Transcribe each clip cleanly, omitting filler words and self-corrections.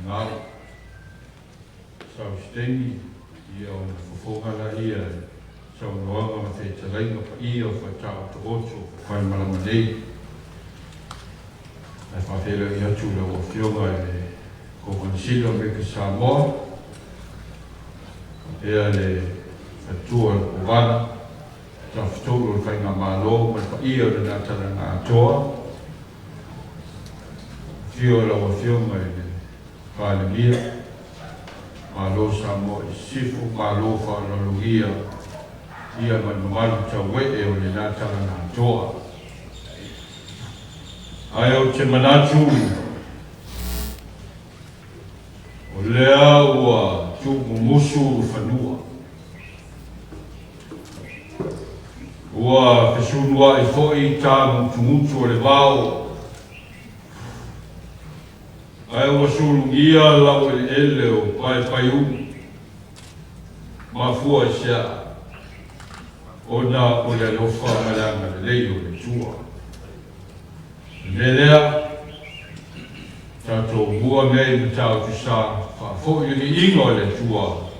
ngau. Sau stengi ia o na whawhongala ia sau noanga ma te taringa pa ia o whatau te oto whai marama nei. Ai whawhera i atu la o whionga e le kokonisila me ka Samoa. Ea le whatua o Vana. Ta whatoro o whainga mālo ma pa ia o le nātara ngā atoa. Whio la o whionga e le whālingia. Mālo Samoa i sifu mālo whālalugia. Ia manumalu tau wee o le nātara ngā atoa. Ai o te manatu o lea ua tuku musu whanua. Ua whesunua i hoi tāmu tumutu o le wao. Ai ua surungia lau ele o pai pai unu. Mafua i sea. Ona o le alofa malanga le lei o le tua. Lelea, tato bua mei me tau tu sa, whafo i ni ingo le tua.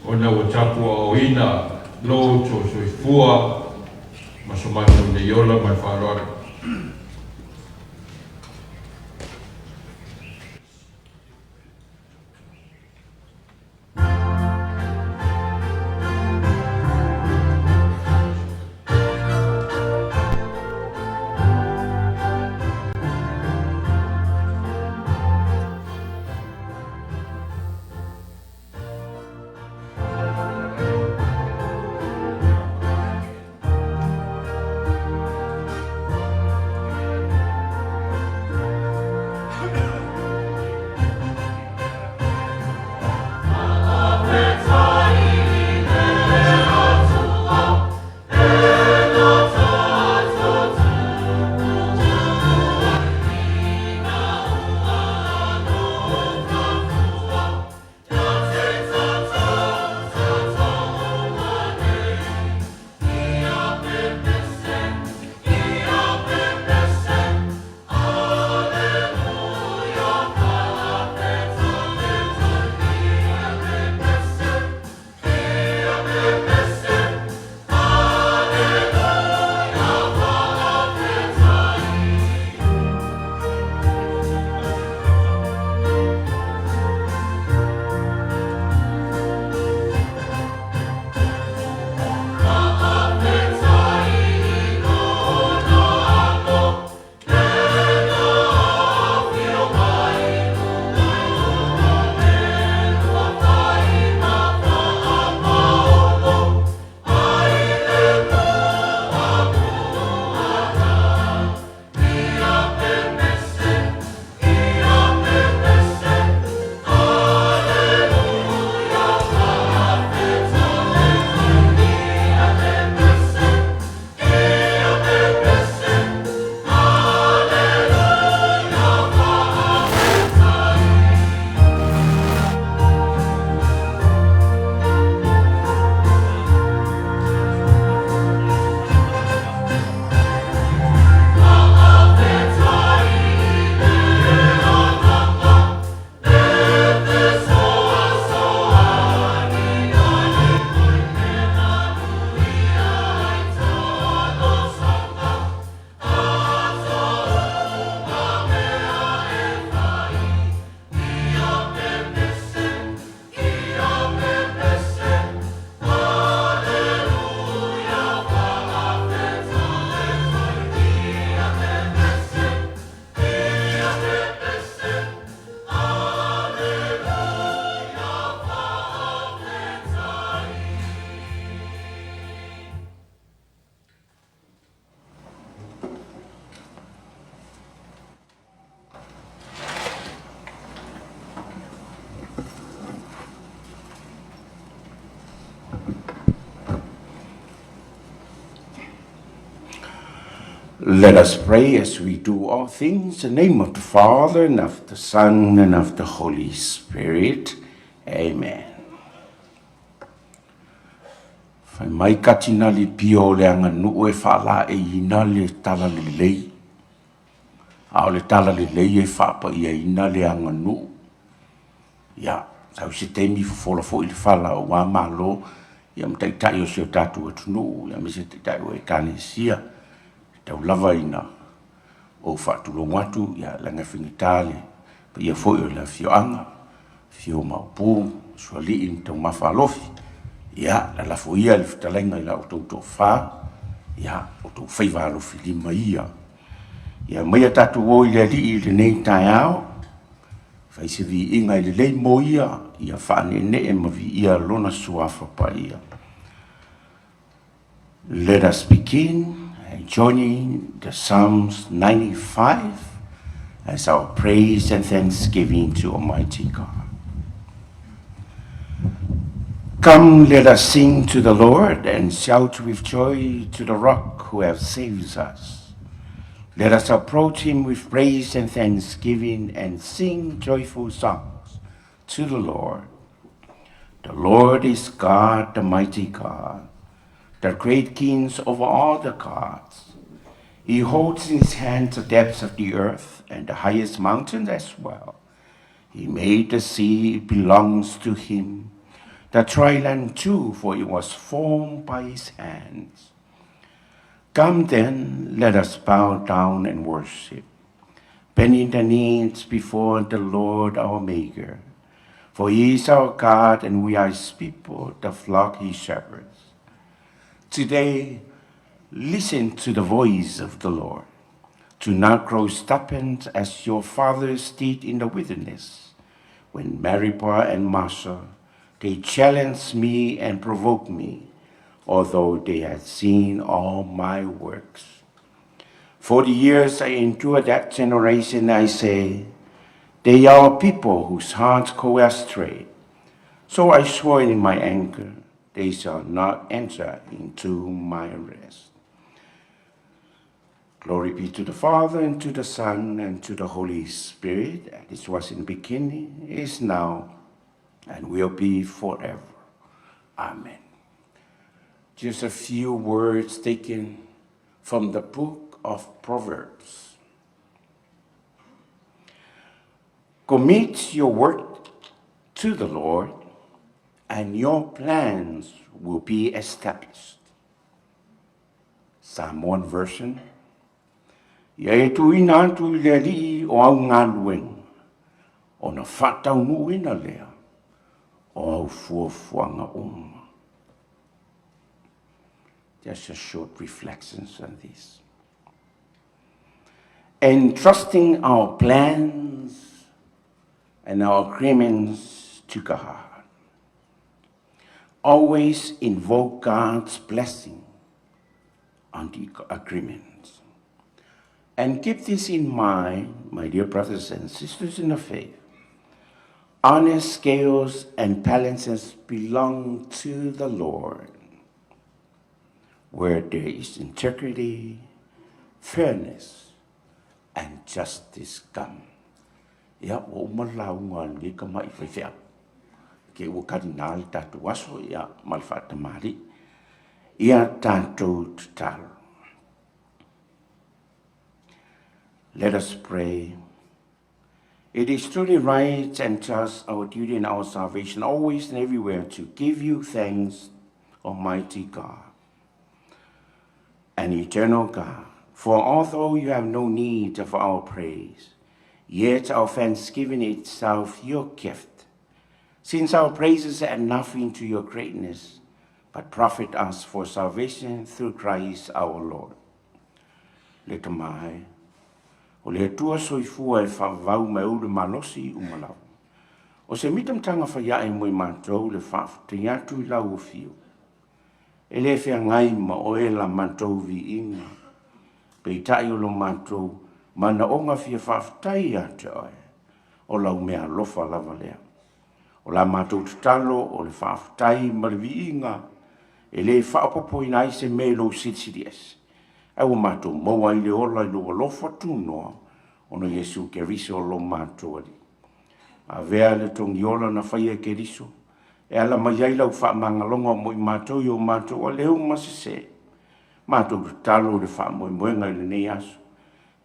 Ona wa tapua o ina, lo to soifua, masomano ne yola mai wharoare. Let us pray as we do all things in the name of the Father, and of the Son, and of the Holy Spirit. Amen. Whai mai katina li pio le anga nuu e whala e ina le tala li lei. Ao le tala li lei e whapa ia ina le anga nuu. Ia, au se temi fofola fo i le fala o wā malo, ia mtaitai o se o tātu atunu, ia me se taitai o e kānesia, tau lava ina o whaatulongo atu, ia langa whingitale, pa ia fo i o la fioanga, fio maupu, sua li in tau mawhalofi, ia, la lafo ia le fitalenga i la o tau tō whā, ia, o tau whaiwalofi lima ia. Ia, mai tatu o i le li i le nei tai ao, fai se vi inga i le lei mo ia, ia whaane ne e ma vi ia lona suafa pa ia. Let us begin joining the Psalms 95 as our praise and thanksgiving to Almighty God. Come, let us sing to the Lord and shout with joy to the rock who has saved us. Let us approach him with praise and thanksgiving and sing joyful songs to the Lord. The Lord is God, the mighty God, the great King over all the gods. He holds in his hand the depths of the earth and the highest mountains as well. He made the sea, it belongs to him. The dry land too, for it was formed by his hands. Come then, let us bow down and worship, bending the knees before the Lord our Maker. For he is our God, and we are his people, the flock he shepherds. Today, listen to the voice of the Lord. Do not grow stubborn as your fathers did in the wilderness, when Meribah and Massa, they challenged me and provoked me, although they had seen all my works. 40 years I endured that generation, I say, they are a people whose hearts go astray. So I swore in my anger, they shall not enter into my rest. Glory be to the Father, and to the Son, and to the Holy Spirit, as it was in the beginning, is now, and will be forever. Amen. Just a few words taken from the book of Proverbs. Commit your work to the Lord, and your plans will be established. Samoan version. Ia e tu ina atu le li o au ngā lueng, o na whatau nu ina lea, o au fuafuanga uma. Just a short reflections on this. Entrusting our plans and our agreements to God. Always invoke God's blessing on the agreements. And keep this in mind, my dear brothers and sisters in the faith. Honest scales and balances belong to the Lord. Where there is integrity, fairness, and justice come. Ia o malaunga ni ka mai whaiwhea. Ke o kardinal tātou aso ia malwhata mari. Ia tātou tutaro. Let us pray. It is truly right and just our duty and our salvation always and everywhere to give you thanks, Almighty God, an eternal God. For although you have no need of our praise, yet our thanksgiving itself your gift, since our praises add nothing to your greatness, but profit us for salvation through Christ our Lord. Let my o le tua soifua e whawau me ule malosi umalau. O se mitamtanga whaia e mui mātou le whawhati atu I lau o fiu. E le whea ngai ma o e la mātou vi inga. Pei tai o lo mātou mana onga fia whawhatai atu oe. O lau mea lofa lava lea. O la mātou tutalo o le whawhatai ma le vi inga. E le whaopopo ina I se me lo sitsiries. Au mātou maua I le ola I lo lofa tūnoa, ono Yesu ke riso o lo mātou ali. A vea le tongi ola na whaia ke riso, e ala mai ai lau wha mangalonga mo I mātou I o mātou a leo masese. Mātou talo le wha moe moenga I le nei aso.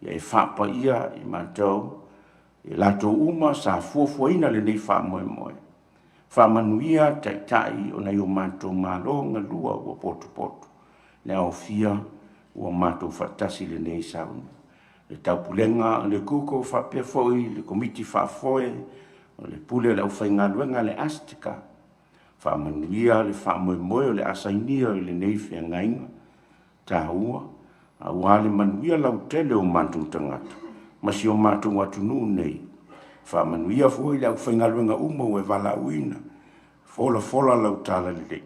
Ia e wha pa ia I mātou, E lato uma sa fuafuaina le nei wha moe moe. Wha manuia tai o nei o mātou mālo ngā lua o potu potu. Le au fia o mātou whatasi le nei sauna. Le taupulenga le kuko whapea foi, le komiti whafoe, o le pule le au whainga luenga le astika. Wha manuia le wha moe moe o le asainia o le nei whia ngainga. Tā ua, a wale manuia lau tele o mātou tangata. Masi o mātou atunu nei. Wha manuia foi le au whainga luenga uma o e wala uina. Fola lau tala le.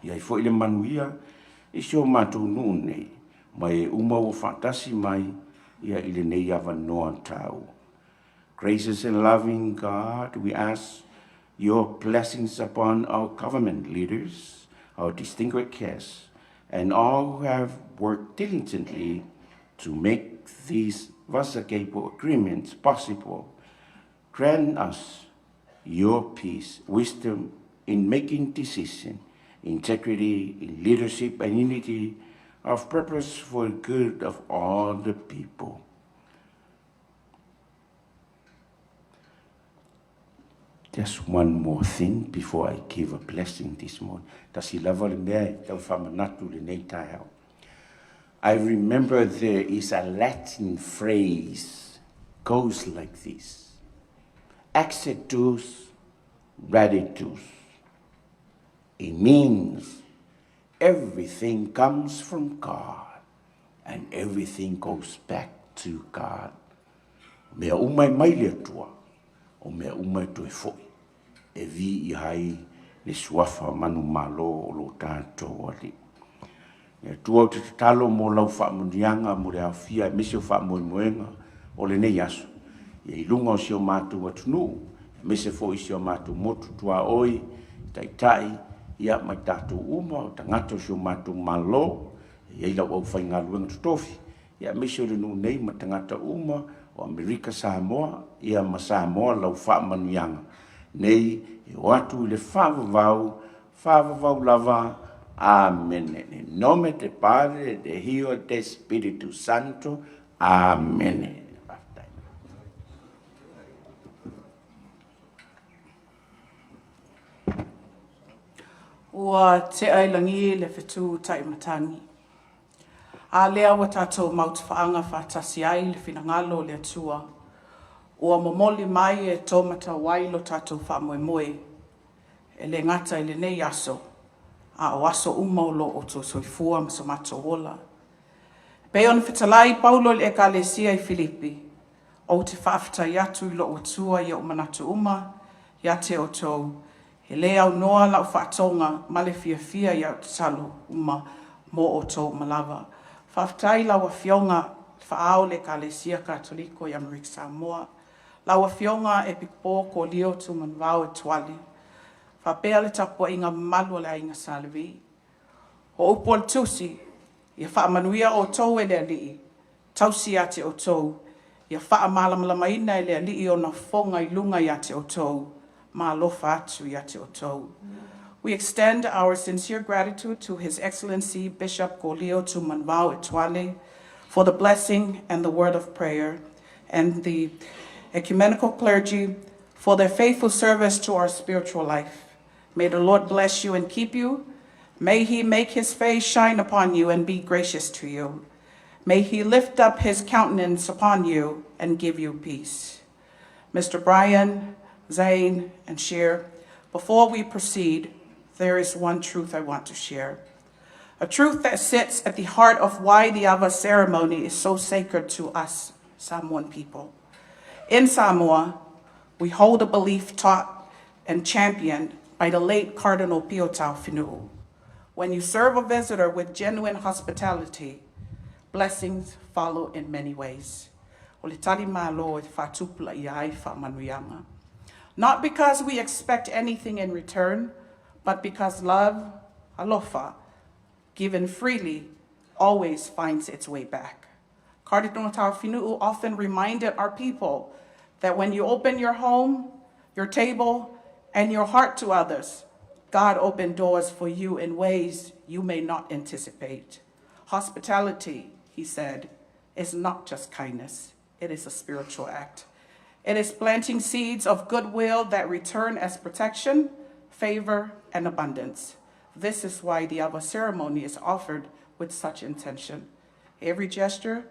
Iai foi le manuia, isi o mātou nu nei. Mai e uma o whatasi mai, ia ile nei awa noa tau. Gracious and loving God, we ask your blessings upon our government leaders, our distinguished guests, and all who have worked diligently to make these Vasa agreements possible. Grant us your peace, wisdom in making decisions, integrity in leadership, and unity of purpose for the good of all the people. Just one more thing before I give a blessing this morning. I remember there is a Latin phrase, goes like this. Exitus raditus. It means everything comes from God and everything goes back to God. Mea umai mai lea tua, o mea umai toi foi. E vi I hai le suafa manu malo o lo tātou ali. E tua o te talo mo lau wha munianga mo le awhia e mese o wha moemoenga o le nei aso. E ilunga o si o mātou atunu, mese fo I si o mātou motu tua oi, tai, ia mai tātou uma o tangato si o mātou malo, e ila o whainga luenga tutofi, ia mese o le nu nei ma tangata uma o Amerika Samoa, ia ma Samoa lau wha manuianga. Nei, e o atu I le whavavau lava, amen. In nome de Padre, de Hijo, de Espíritu Santo, amen. Ua te ailangi le whetū taimatangi. A lea wa tātou mautu whaanga whātasi ai le whinangalo le atua. Ua momoli mai e tōmata wailo tātou whamoemoe. E le ngata I le nei aso. A o aso umaulo o tō soifua ma somato wola. Pe on whetalai Paulo le ekalesia I Filipi. O te whaafitai atu I lo o tua I o manatu uma. Ia te o tōu. He lea au noa lau whaatonga male fia I au te talo uma mo o tō malawa. Whaafitai lau a fionga whaao le ekalesia katoliko I Amerika Samoa. Lau a fionga e pipo ko lio tu manvao e tuali. Whapea le tapua inga malu le inga salvi. O upo al tusi, ia whaamanuia o tau e lea lii. Tausi ate o tau. Ia whaamalamalaina e lea lii o na fonga I lunga I ate o tau. Ma alofa atu I ate o tau. We extend our sincere gratitude to His Excellency Bishop Golio Tumanvao Etwale for the blessing and the word of prayer, and the ecumenical clergy for their faithful service to our spiritual life. May the Lord bless you and keep you. May He make His face shine upon you and be gracious to you. May He lift up His countenance upon you and give you peace. Mr. Brian, Zane, and Sheer, before we proceed, there is one truth I want to share. A truth that sits at the heart of why the Ava ceremony is so sacred to us Samoan people. In Samoa, we hold a belief taught and championed by the late Cardinal Piotau Whenua. When you serve a visitor with genuine hospitality, blessings follow in many ways. Not because we expect anything in return, but because love, alofa, given freely, always finds its way back. Cardinal Whenua often reminded our people that when you open your home, your table, and your heart to others, God opened doors for you in ways you may not anticipate. Hospitality, he said, is not just kindness, it is a spiritual act. It is planting seeds of goodwill that return as protection, favor, and abundance. This is why the Ava ceremony is offered with such intention. Every gesture,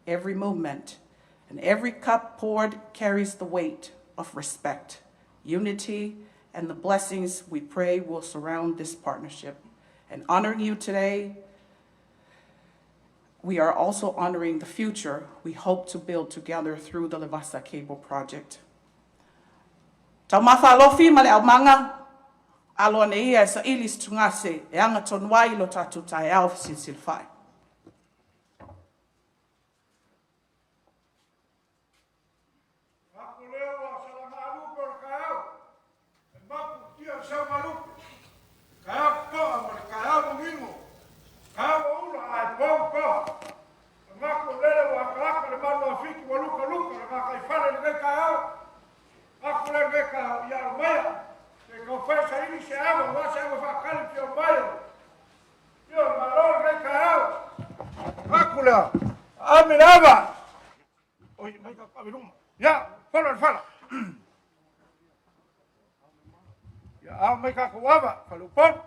every movement, and every cup poured carries the weight of respect, unity, and the blessings we pray will surround this partnership. And honoring you today, we are also honoring the future we hope to build together through the Vasa Cable Project. Tau mawhalofi ma le au manga, alo ne ia sa ilis tungase e anga tonwai lo tatu tae au silsilfai. Aminava. Oi, vai cá, Pavilum. Ya, fala. Ya, mai cá com ava, falou pão.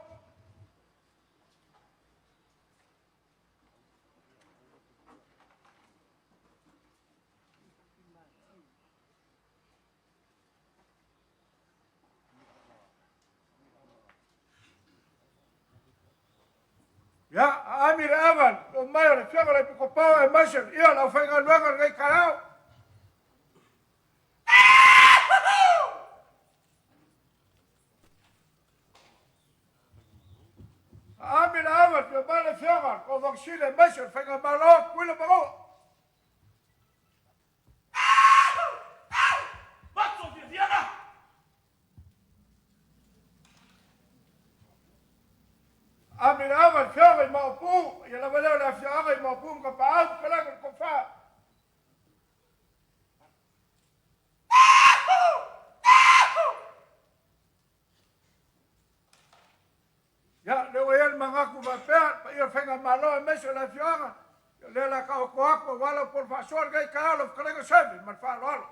Ya, Amir Evan, o maior, fica lá com pau e machel, e ela foi ganhando gai canal. Amir Evan, o maior, fica com vacina e machel, foi ganhando balão, cuida balão. Mato de Viana. Amir Evan, fica em Maupu, e ela vai lá ficar em Maupu, com pau, pela com fá. Ya, le voy a mangaku papel, pa ia fenga malo e meso la fianga. Le la ka ko ako wala por fasor gai ka lo klega sabe, man fa lo.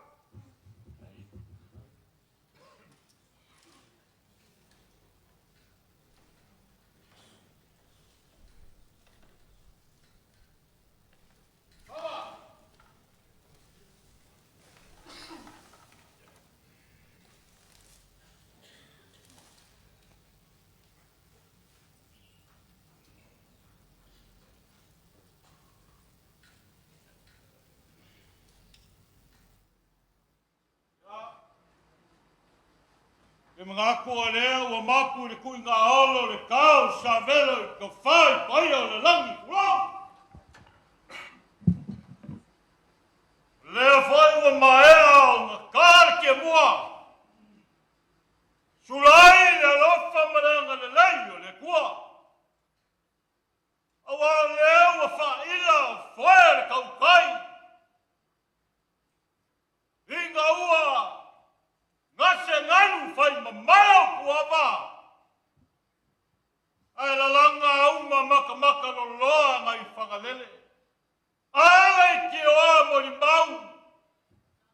E mga kua lea ua mapu le kui ngā olo le kau sa velo i ka whai pai o le langi kurau. Lea whai ua maea o ngā kāre ke mua. Sulai le lofa maranga le lei o le kua. Awa lea ua whaila o whai le kau kai. Inga ua ngase nganu fai mamao kuava. Ai la langa uma maka lo loa ngai whakalele. Ai ki oa mori mau.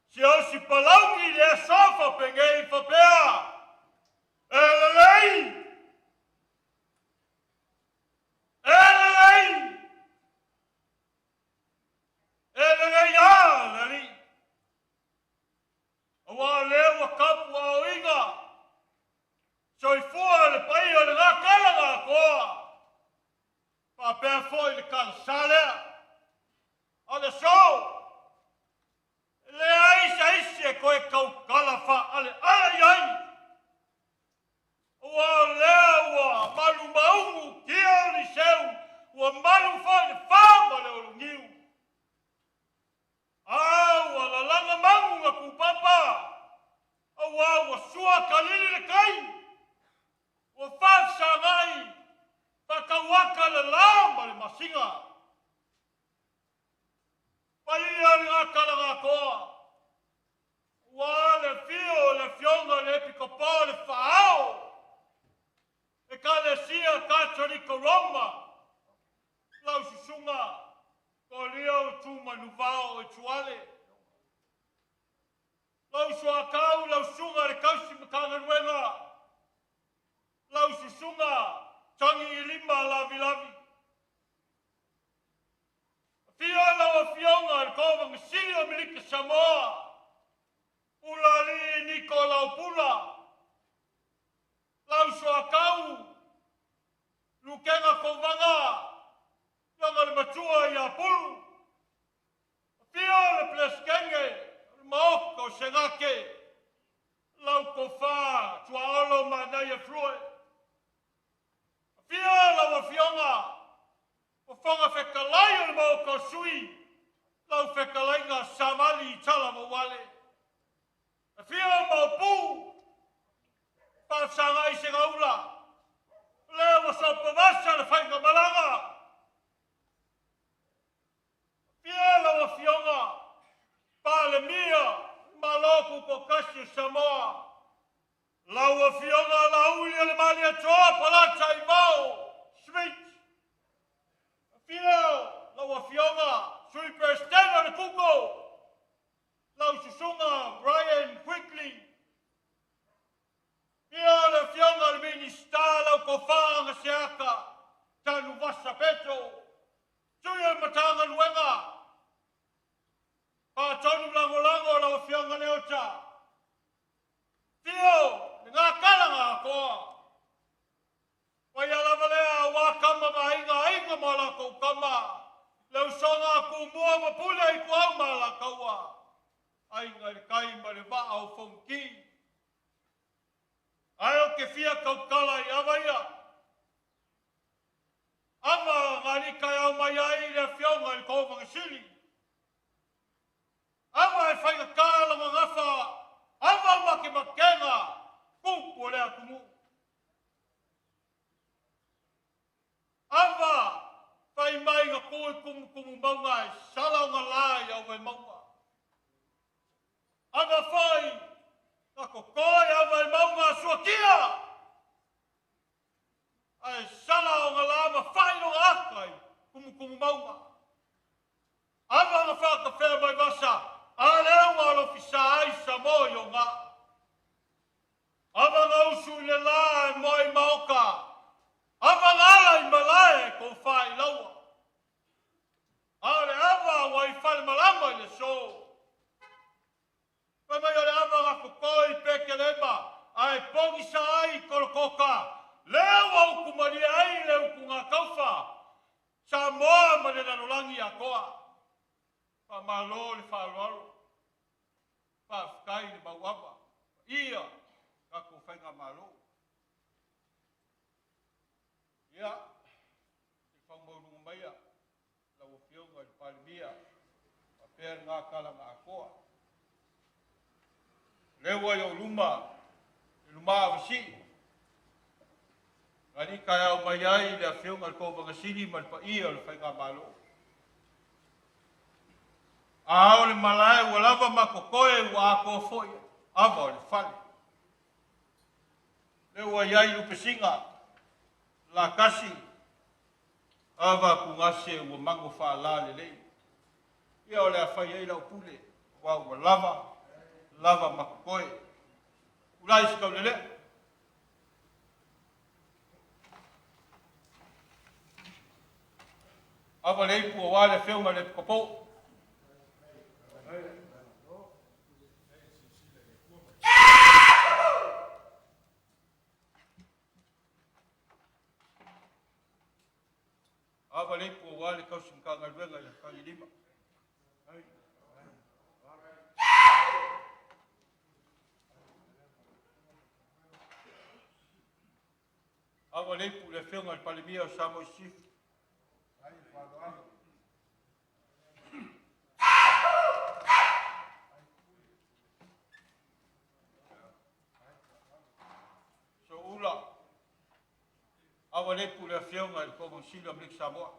Si au si palaungi le sofa pengei whapea. Elelei. Lali. Awa lewa kapu au inga. Soi fua le pai o le ngā kalanga koa. Pa pēr foi le kala sale. O le show. Le aisa isi e koe kau kala wha ale ai. Awa lewa malu maungu kia ni seu. Ua malu foi le whama le olu ngiu. Awa la langa mangu ngā kupapa. Awa wa sua kalili le kai. Wa whafsa ngai. Pakawaka le lama le masinga. Paia le ngā kalanga koa. Wa le fio le fionga le pikopo le whaao. E ka le sia katoriko Roma. Lau susunga. Ko leo tu manuvao e tuale. sua kau lau sunga le kausi makanga nuenga. Lau susunga tangi I lima lavi lavi. Fia lau fionga le kova ngisiri o miliki Samoa. Pula li niko lau pula. Lau sua kau. Lukenga kovanga. Yanga le matua I apulu. Fia le pleskenge. Maoko sengake. Lau kofa tuaolo manaya flue. Fia lau fionga. Ofonga fekalai o le maoko sui. Lau fekalainga samali tala mawale. Fia maupu. Pasanga I sengaula. Leo sopa Vasa le whainga malanga. Fia lau fionga. Pale mia, maloku ko kasi Samoa. Laua fionga lauli ale mali atoa palata I mau. Sweet. Fio, laua fionga, sui prestena le kuko. Lau susunga, Brian quickly. Fio le fionga le minista lau kofanga seaka. Tanu Vasa peto. Suya matanga luenga. Tonu lango la fionga neocha. Tio, nga kalanga koa. Waya lavalea wakama mainga mala ko kama. Leu songa ku mua mapula I kuau mala kaua. Ainga I kai mare va au fonki. Ayo ke fia kau kala I avaya. Ava ngani kai au mayai le fionga I kova ngasili. Ava e whainga kāla ma ngafa. Ava make makenga. Kupu lea kumu. Ava whai mai ngā koe kumu maunga e salau ngā lai au e maunga. Ava whai ngā kokoe au e maunga sua kia. E salau ngā lai ma whai no akai kumu maunga. Ava ngā whakawhea mai Vasa. Aleu alo fisai Samoa yo nga. Ava nga usu le la e moi maoka. Ava nga ala I malae ko whai laua. Ale ava wa I whale malama I le so. Pai mai ale ava nga kukoi peke lema. Ai pongi sa ai kolokoka. Leo au kumari ai leu kunga kaufa. Samoa ma le nanolangi a koa. Pa malo le whaaloalo. Pa whakai le mauapa. Ia, kako whainga malo. Ia, te whangmaununga maia. Lau fionga le palimia. Pa pēr ngā kalanga a koa. Lewa i o luma. I luma avasi. Ngani kai au mai ai le fionga le kōwanga sini ma le pa ia le whainga malo. Ao le malae ua lava makokoe ua ako foi. Ava o le whale. Le ua iai upesinga. La kasi. Ava kungase ua mango whaala le lei. Ia o le a whai ei lau pule. Ua lava makokoe. Ulai sikau le le. Ava le ipu o wale whiunga le kopo. Ava le ipu o wale kausim ka ngalwenga ya kangi lima. Ava le ipu le whiunga le palimia o Samoa Sif. So ula. Awa le pu le whiunga le kōmong sila mlik Samoa.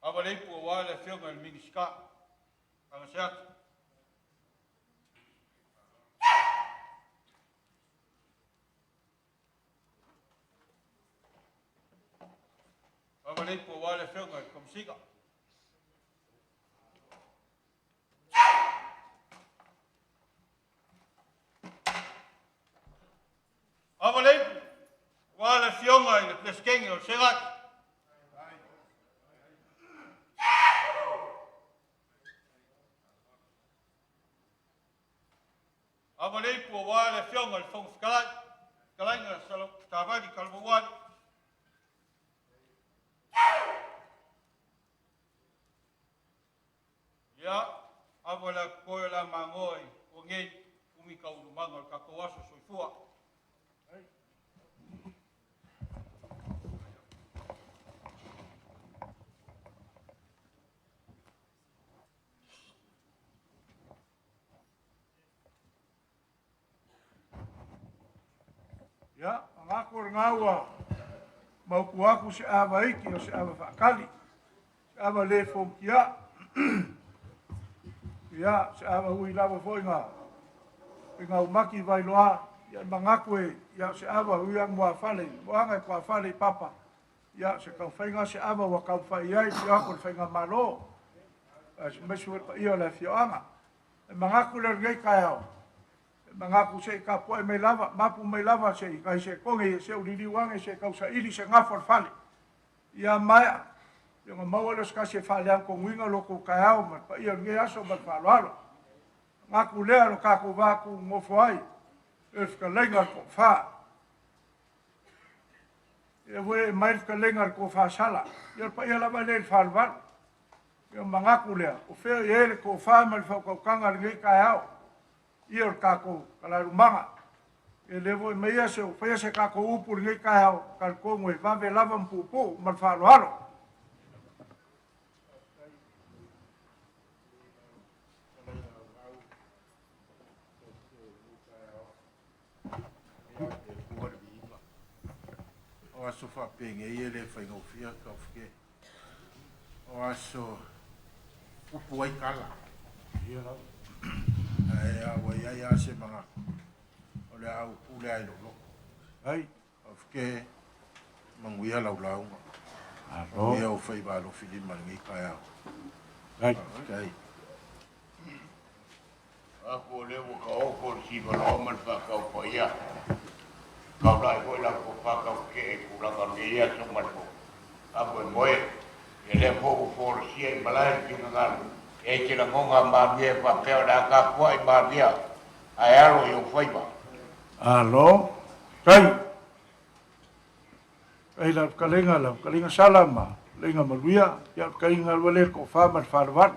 Awa le pu o wā le whiunga le mingi ska. Anga seatu. le po wale whenga i komsika. Awa le wale whenga i le pleskengi o serat. Awa le po wale whenga i whong whkalai. Whkalai nga salo tawari kalmawari. Ya, awa la koe la mangoi o ngei umi kaurumanga o kakawaso soifua. Ya, ngako ngawa mauku aku se awa iki o se awa whakali. Se awa le whonkia. Ya, se awa hui lawa whoinga. Inga umaki vai loa. Ya, mangakwe, ya se awa hui ang mua whale. Moanga kua whale papa. Ya, se kau whainga se awa wa kau whai ai. Se ako whainga malo. Se mesu pa ia le whioanga. Mangaku le ngei kai au. Mangaku se ka poe me lava, mapu me lava se kai se konge se ulili wange se kau sa ili se ngafor fale. Ia mai yung mawa los ka se fale ang kong winga loko kayao man pa ia nge aso man falo. Ngaku lea lo kako vaku ngofo ai. Ka lengar ko fa. Ia we mai ka lengar ko fa sala. Ia pa ia lava le falvan. Yung mangaku lea o fe ele ko fa man fa ko kanga nge kayao. Ia o kako kalarumanga. E levo e meia se o whaia se kako upur ngai kaiao kalkongo e vave lava mpupu man whalo halo. O aso whapenge i ele whaingofia ka whike. O aso upu ai kala. Ia rau. Ai awa ia se manga. O le au ule ai lolo. Ai. O whike manguia lau launga. Aro. Ia o whai walo whili mangi kai au. Ai. Kai. Ako lewo ka oko si wala man pa ka ko ia. Kau lai ko la ko pa ka ke ku la ka ia so man ko. Ako moe. Ele po for si e malai ki nga e ki la ngonga ma bie pa pe da ka ko ai ma bia. Ai aro yo foi ba. Alo. Kai. Kai la kalinga salama. Lenga maluia. Ya kalinga wale ko fa man farwan.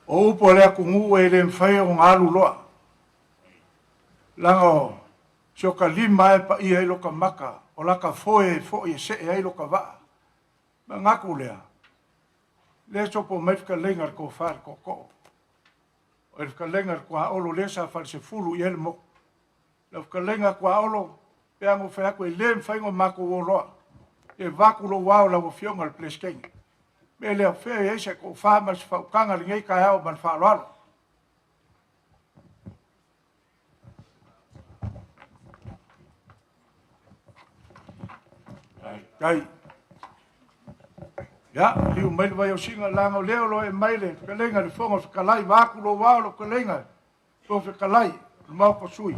O upo lea kungu e le mwhai o ngalu loa. Lango, sio ka lima e pa ia i loka maka, o laka foe e se e ai loka waa. Ma ngaku lea. Lea sopo meifka lengar ko whaar ko ko. O ifka lengar ko haolo lea sa whaar se fulu i ele mo. Lea ifka lengar ko haolo, pe ango whaako e le mwhai ngo mako o loa. E wakulo wao la wo fionga le pleskengi. Me lea whea e se ko whaamas whaukanga ringei kai hao man whaaloalo. Kai. Ya, liu maile vai o singa langa o leo lo e maile. Kalenga le fonga whakalai, wakulo wao lo kalenga. Ko whakalai, mau ko sui.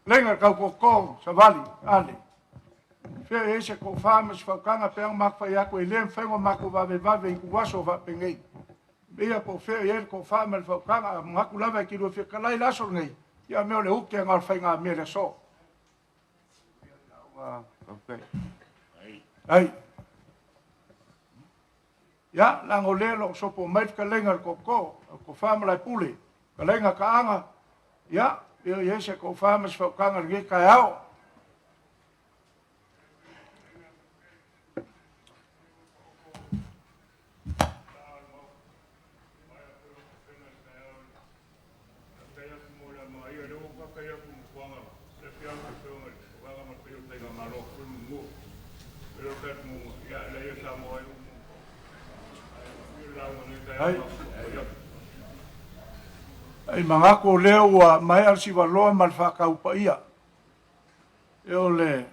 Lenga kau ko kong, savali, ale. Fea e se ko whaamas whaukanga peang makwa i ako e lem whengo mako vave i kuwaso whapengei. Mea po fea e ko whaamas whaukanga ngaku lawa ki rua whikalai laso ngei. Ia meo le uke a ngal whainga mea le so. Ai. Ya, lango lelo sopo mait ka lenga ko whaamalai pule. Ka lenga ka anga. Ya, e se ko whaamas whaukanga ngei kai hao. Ai mangako leo wa mai al si waloa mal whakau pa ia. E o le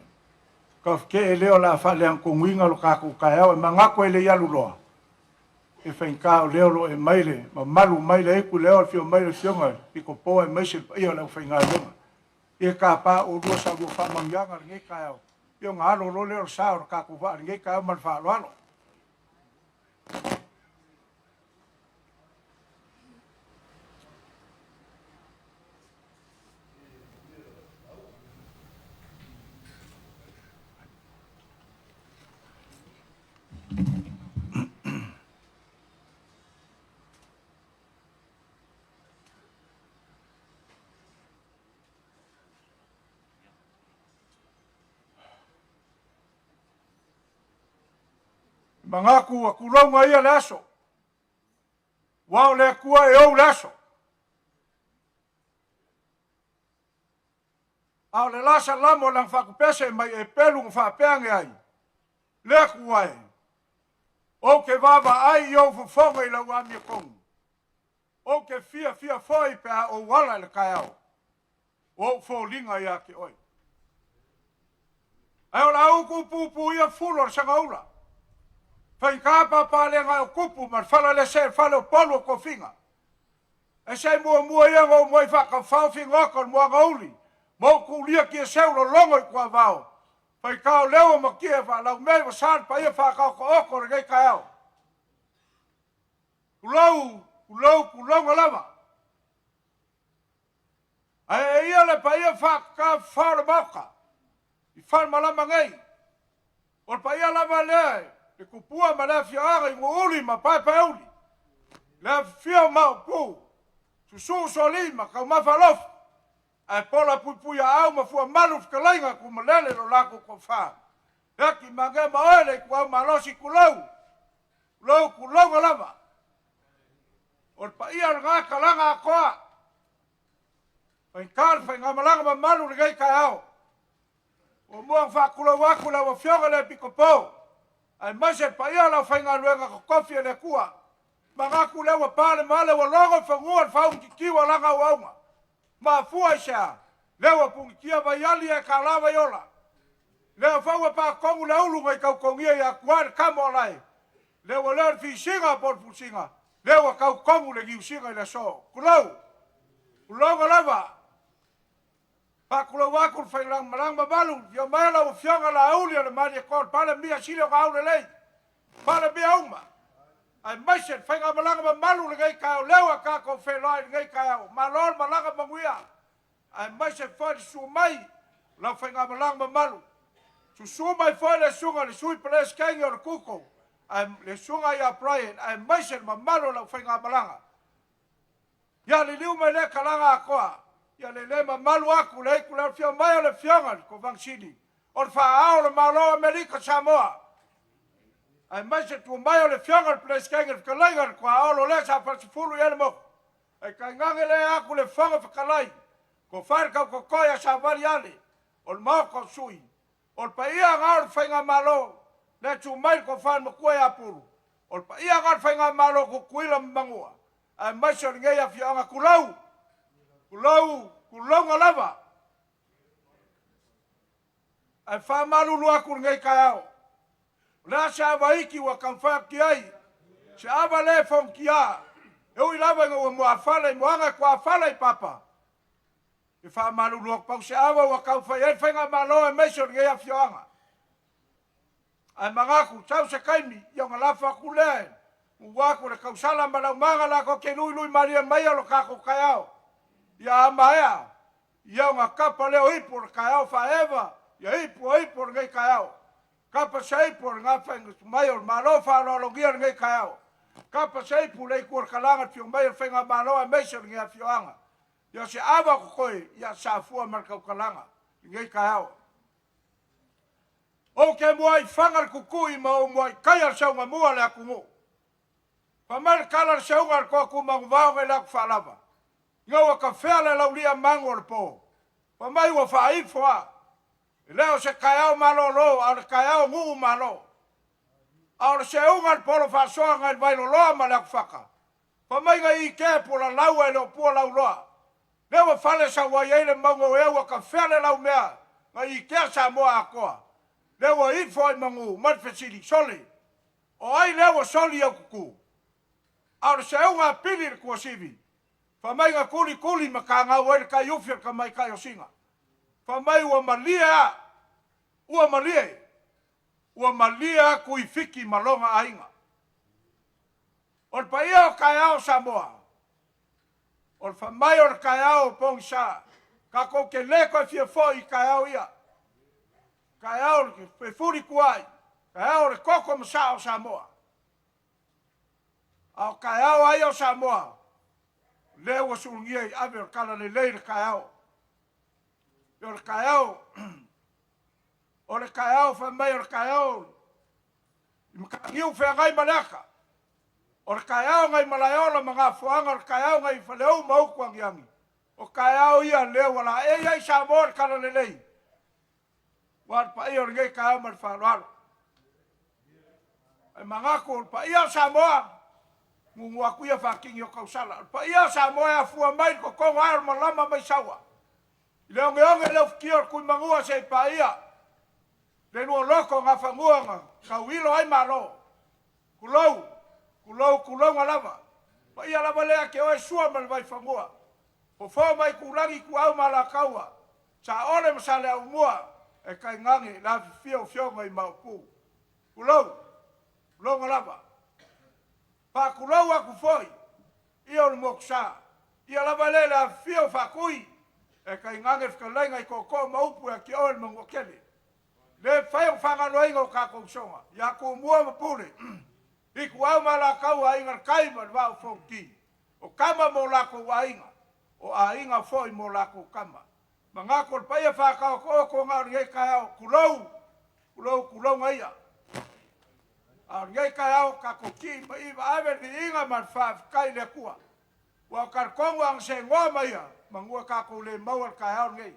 Ka ke leo la fa le an konginga lo ka ku ka e mangako ele ya luloa. E fa inka o leo lo e maile, ma malu maile e ku leo fio maile fionga, i ko po e maise pa ia la fa inga longa. E ka pa o do sa go fa mangyanga nge ka e. Yo nga lo leo sa o ka ku fa nge ka man fa lo ano. Mangaku a kulonga ia le aso. Wao le kua e ou le aso. Ao le lasa lamo lang whakupese mai e pelu whapeange ai. Le kua e. O ke wawa ai i au fufonga i lau amia kongu. O ke fia foi pe a o wala le kai au. O fo linga ia ke oi. Ai o la uku pupu ia fulo sanga ula. Fai kapa pale ngai o kupu mar fala le se fala o polo ko finga. E se mua ia ngau moi whaka whauwhinga kon mua ngauli. Mau kulia kia seulo longo i kua vau. Fai kao leo ma kia wha lau mei wa saan pa ia whakao ko oko re gai kai au. Kulonga lama. Ai ia le pa ia whaka whaura mauka. I whan malama ngai. O pa ia lama lea. E kupua ma lea fiaanga i nguli ma pai uli. Lea fia mau pu. Susu soli ma kau mawhalofu. Ai pola pui au ma fua malu fkalainga ku malele lo lako ko wha. Eki mange ma oele ku au malosi kulau. Kulau lama. O pa ia ngā kalanga a koa. Pai kār fai ngā malanga ma malu rigai kai au. O mua wha kulau aku la wa fionga le piko pou. Ai mase pa ia la whai ngā luenga ko kofi e le kua. Ma ngā ku lewa pāle male wa longo whanguan whaung ki kiwa langa o aunga. Ma fua i sea. Lewa pungi kia vai ali e ka lawa yola. Lewa whaua pā kongu le ulunga i kau kongia i a kuare kamo alai. Lewa leo fi singa por fu singa. Lewa kau kongu le giu singa i le so. Kulau lava. Pa kulau wakul whai lang malang mabalu. Yo maela o fionga la auli o le mani e kor. Pale mia sile o ka aule lei. Pale mia uma. Ai maiset whai ngā malanga mamalu le gai kai au. Lewa ka ko whelai le gai kai au. Malol malanga manguia. Ai maiset whai su mai. Lau whai ngā malanga mamalu. Su mai whai le sunga le sui peles kengi o le kuko. Ai le sunga ia Brian. Ai maiset mamalu lau whai ngā malanga. Ia le liu mai le kalanga a koa. Ia le mamalu aku le iku le fia mai o le fionga ko vangsini. O le wha au le malo Amerika Samoa. Ai maise tu mai o le fionga le place kengi le kalaiga ko au lo le sa pasifulu ia le mo. Ai kai ngange le aku le whanga whakalai. Ko whaere kau ko koia sa vari ale. O le mao ko sui. O le pa ia ngā le whainga malo. Le tu mai ko whaen mo kua ia puru. O le pa ia ngā le whainga malo ko kuila mangua. Ai maise o le ngei a fionga kulau nga lava. Ai wha malulu aku ngei kai au. Lea se awa iki wa kam wha ki ai. Se awa le fong ki a. Eu i lava ngā mua whalai, moanga kua whalai papa. E wha malulu aku pau se awa wa kam wha i whainga malo e meiso ngei a fioanga. Ai mangaku, tau se kaimi, iau ngā lafa aku le. Muwaku le kausala malau manga la ko ke lui maria mai alo kako kai au. Ia amaea, ia ngā kapa leo ipo le kai au whaewa, ia ipo le ngai kai au. Kapa se ipo le ngā whainga mai o le malo whaolongia le ngai kai au. Kapa se ipo le iku le kalanga tio mai o le whainga malo e meisa le ngai fioanga. Ia se awa kokoi, ia sāfua markau kalanga, le ngai kai au. O ke mua i whanga le kukui ma o mua i kai al saunga mua le aku mo. Pamare kala le saunga le kua mangu vau ngai le aku whaalawa. Ngawa ka whele lau lia mango le po. Pa mai wa whaifo a. Leo se kai au malo lo, au le kai au ngu malo. Au le se unga le polo whasoa ngai le vailo loa ma le aku whaka. Pa mai ngai i ke po la lau e leo pua lau loa. Leo wa whale sa wai eile mango e wa ka whele lau mea. Ngai i ke sa moa a koa. lewa I foi mangu matfesili sole. O ai lewa soli au kuku. Aura se unga pili kua sivi. Famai nga kuli makanga wele ka yufia ka mai ka yosinga. Famai ua malia. Ua malia. Ua malia kui fiki malonga ainga. Ol paia o kaiao Samoa. Ol famai o kaiao pong sa. Kako ke leko fia foi kaiao ia. Kaiao pe furi kuai. Kaiao le koko masa o Samoa. Au kaiao ai o Samoa. Lewa sulungia ave o kala le leile kaiao. O le kaiao. O le kaiao famai o le kaiao. Makakiu fea ngai malaka. O le kaiao ngai malayola mga fuanga. O le kaiao ngai faleu mauku angiangi. O kaiao ia lewa la ai Samoa le kala le leile. Wad pa ia o ngai kaiao mal whaaloalo. Ai mangako pa ia Samoa. Mungu aku ia whakingi o kausala. Pa ia Samoa fua mai ko kongo ar malama mai sawa. Leonge onge leo fikia kui mangua se pa ia. Le nuo loko nga whanguanga. Kauilo ai malo. Kulou ngalava. Pa ia lava lea ke oe sua malvai whangua. Po fo mai kulangi ku au malakaua. Sa ole masale au mua. E kai ngangi la fia o fionga i mauku. Kulou ngalava. Pa kulou aku foi. Ia o moksa. Ia lava le la fia o fakui. E kai ngangi fkalainga i koko maupu e ki oe mangokele. Le fai o whanganoinga o kakonsonga. Ia ku mua mapule. Iku au malakau a inga kaima wau fauki. O kama mo lako wa inga. O a inga foi mo lako kama. Mangako pa ia whakao ko ngau ngai kaiao. Kulou ngaia. A ngai kaiao kakoki ma iwa ave ni inga man kai le kua. Wa karkongo ang se ngoma ia. Mangua kako le mauar kaiao ngai.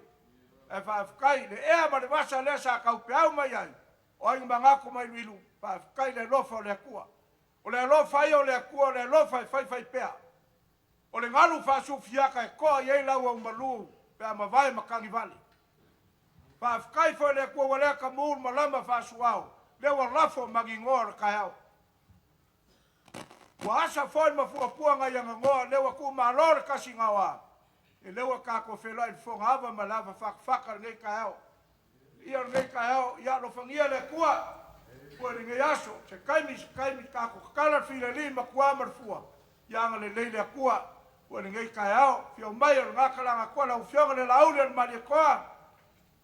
E kai le ea ma le Vasa le sa kau peau mai ai. O inga mangako mai luilu. Kai le lofa le kua. O le lofa ia o le kua o le lofa fai pea. O le ngalu fasu fiaka e koa iei lau au malu. Pea ma vai makangi vale. Kai foi le kua wale ka muur malama fasu au. Lewa lafo magingoa kaiao. Wa asa foi mafua ngai anga ngoa lewa ku malor kasi ngawa. E lewa kako felo il fonga ava malava faka ngai kaiao. Ia ngai kaiao ia lo fangia le kua. Kua le ngai aso. Se kaimi kako kala fila lima kua marfua. Ia nga le leile kua. Kua le ngai kaiao. Fio mai o ngakalanga kua lau fionga le laule al maria koa.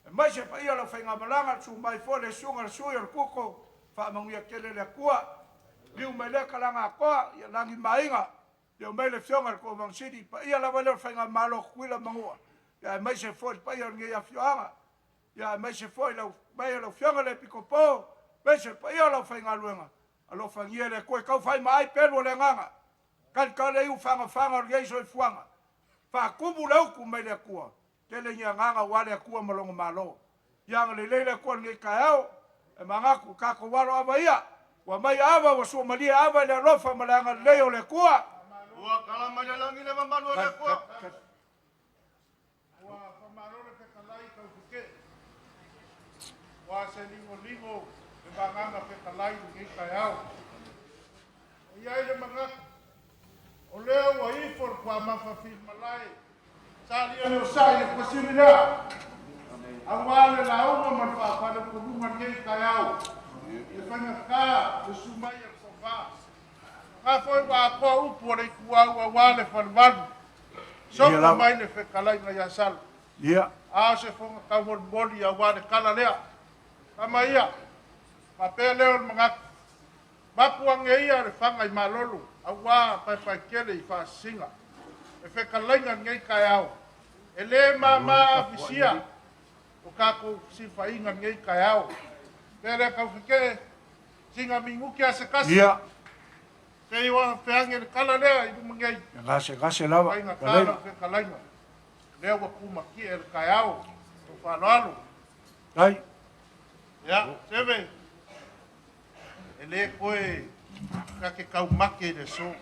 E mai se pa ia lau whainga malanga su mai fo le sunga le sui al kuko. Wha manguia kele le kua. Liu mai le kalanga koa. Ia langi mainga. Liu mai le fionga le Kovang City. Pa ia lau le whainga malo kuila mangua. Ia mai se fo pa ia ngai a fioanga. Ia mai se fo lau mai lau fionga le pikopo. Mai se pa ia lau whainga luenga. Alo whangia le koe kau whai mai pelu le nganga. Kan ka le u fanga o geiso i fuanga. Fa kubu lau ku mai le kua. Kele ngia nganga wale kua malongo malo. Yang le leile kua ngai kaiao. E mangaku kako walo ava ia. Wa mai ava wa sua malia ava le lofa malanga leo le kua. Ua kalamanya langi le mamanu le kua. Ua whamaro le pekalai kau fuke. Ua se lingo e banganga pekalai ngai kaiao. Ia ile mangaku. O leo wa ifor kwa mawhawhi malai. Sali ane o sai e kwasiri rea. Awale la uma man whawhale kurunga ngei kaiao. E whanga kā, e sumai e sofa. Ka foi wa ko upo le kuau awale whalwanu. Soko mai le whekalai ngai asal. Ia. A se whonga kawon boli awale kala lea. Kama ia. Ma pē leo mangaku. Mapuange ia le whanga i malolu. Awa pai kele i whasinga. E whekalainga ngai kaiao. E le mama visia. O kako si whainga ngai kaiao. Pere kau whike. Singa mingu kia se kasi. Ia. Te iwa whiange le kala lea i rumangai. Gase lava. Whainga kala whekalainga. Lea wa kumaki e le kaiao. O whaloalo. Ai. Ia, seve. E le koe. Kake kau make le so.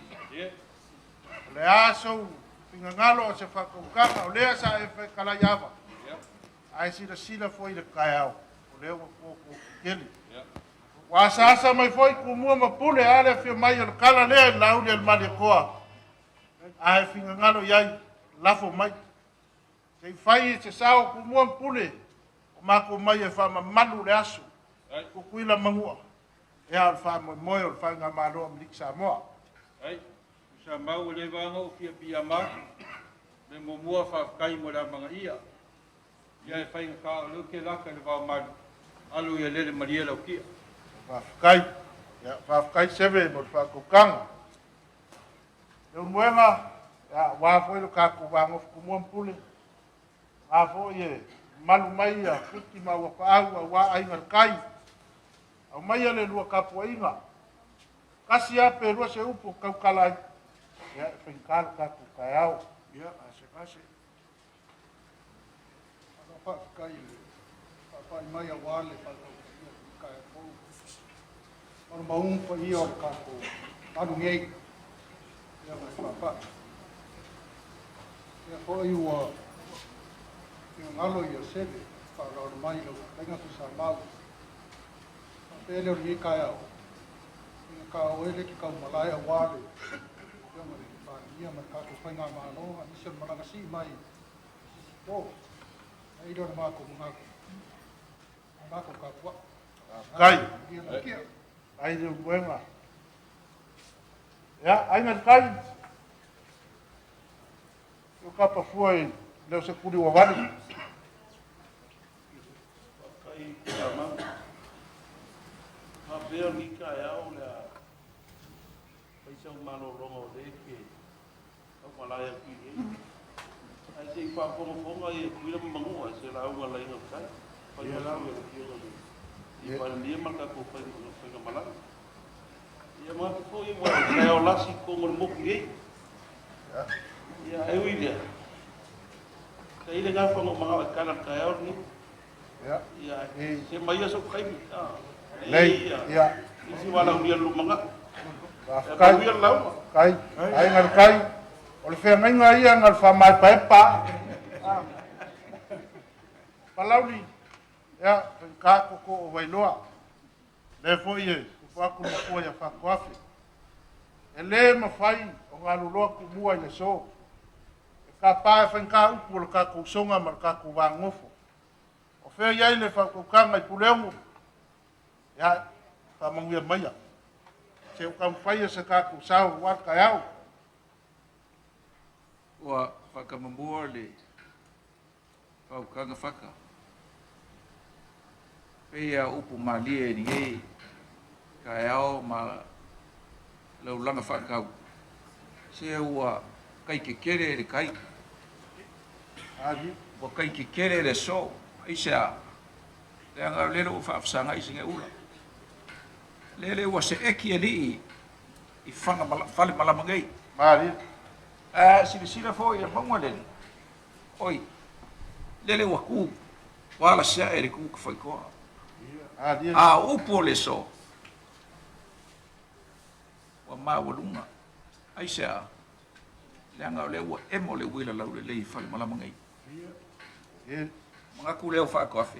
Le aso pinga ngalo se fa kukaka o le sa e kalai ava. Ai sila foi le kaiao. o leo ko keli wa sasa mai foi ku mua ma pule ale fi mai o kala le la u le mali koa ai finga ngalo yai lafo mai se fai se sao ku mua pule o ma ko mai e fa ma malu le asu ku kuila mangua e al fa mo mo o fa nga malo mlik Samoa ai sa mau le vango fia pia ma me mo mua fa kai mo la manga ia ia fa ka lu ke la ka le va ma alu ia le maria lo kia fa kai seve mo fa ko kang e muenga ya wa foi lo ka ku vango ku mo pule a fo ye malu mai ya kuti ma wa pa wa ai ngal kai au mai le lua ka poinga kasi a pe lua se upo ka kala ya finkal ka ku kayao ya ase Ano pa kai pa mai a wale pa kai ko ono maung pa i o ka ko anu ngei ya pa ya ko i wa ya ngalo ya sebe pa ro mai lo tenga ku sa mau pele o ni kai au ka o ele ki ka malaya wale ya ma ni pa ni ma ka ko whainga ma no ani se malanga si mai o ai do ma ko ma ko ka kwa kai ai de buena ya ai ngal kai o ka pa foi le se kuri wa wani kai ama a veo ni kai au la pai sa malo longo de que o mala ya ki ai sei pa ko mo ai kuila mangu se la u la ina kai pa ya la i pa ni ma ka ko pa ko mala ia ma ko i mo la o la si ko mo mo ki ya ai wi dia kai le ga fa mo ma ka na kai au ni ya ya se mai so kai lei ya isi wala dia lu manga kai ai ngal kai o le fe ngai ia ngal fa mai pa palauli ya ka ko o vai loa le foi e fa ku mo ya fa kofi ele ma fai o ngalu loa ku mua le so ka pa fa ka u ka ku songa mar ka ku wa ngofo o fe ia le fa ku ka mai pulemu ya fa manguia mai se o kam fai se ka ku sau wa ka yau wa whakamamua le whaukanga whaka. Pea upu malie ni e ka ao ma laulanga whakau. Se ua kai ke kere le kai. Wa kai ke kere le so. Aisea. Le anga lero u whaafsanga isi nge ula. Lele ua se eki e li i whale malamangei. Mari. Sila fo ia maunga lele. Oi. Lele ua ku. Wala sea e le ku ka whaikoa. Upo le so. Wa maa walunga. Aisea. Le anga le ua emo le wila lau le lei whale malamangei. Mga ku leo whaakoafe.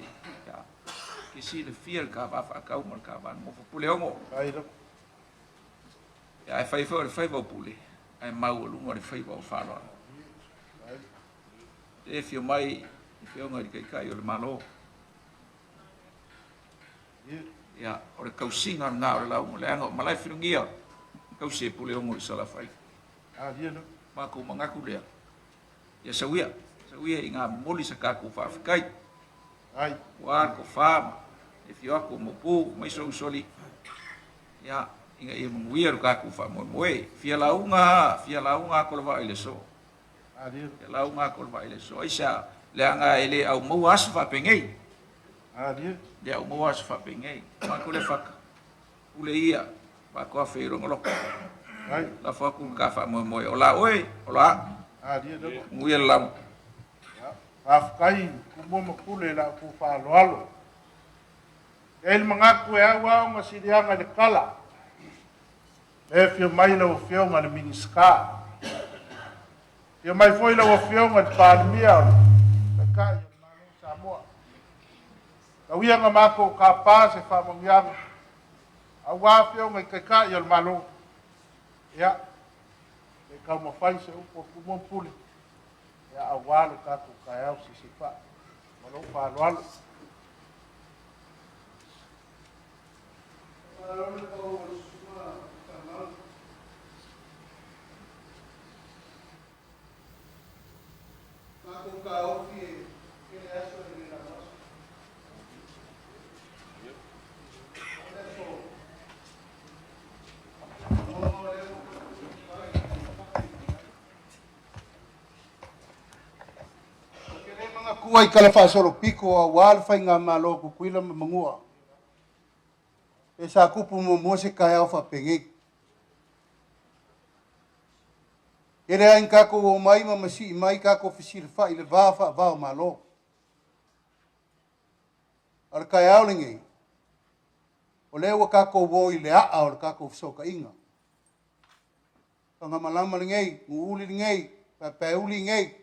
Ke si le fia ka whaakau mar ka whan. Mo pule ongo. Ya e whaifo le whaifo pule. Ai mau lunga le whaiva o whāroa. E whio mai, i whionga i kai o le malo. Ia, o le kausinga ngā o le lau mo le anga o malai whirungia. Kausi e pule ongo i sala whai. Mako mangaku lea. Ia sauia i ngā moli sa kāku whaafikai. Wār ko whāma, e whio ako mo pū, mai soli. Ia, inga ia munguia ru kaku fa moe fia launga ko va ile so fia launga ko va ile so isa le anga ele au mo as fa pengei le au mo as fa pengei ma ko le faka ule ia ba ko fe ro ngolo la fa ku ka fa moe ola nguia la afkai ku mo kule la ku fa lo el mangaku e awa nga sirianga de kala e fio mai la o fio nga le miniska fio mai foi la o fio nga de palmia le kai na Samoa Kawia nga mako ka pa se whamongianga. A wāwhio ngai kai ka i al malo. Ia, e kau mawhai se upo kumompule. Ia a wāle kako kai au si se wha. Malo whālo alo. Kako ka ofi e aso e la maso. Kuai kala fa solo piko a wal fa nga malo ku kuila mangua. E sa kupu mo se kai au fa pengi. Ere ai kako o mai masi mai kako fisir fa ile va fa va malo. Al kai au lingi. O lewa kako wo ile a au kako soka inga. Nga malama lingi, nguli lingi, pa uli lingi.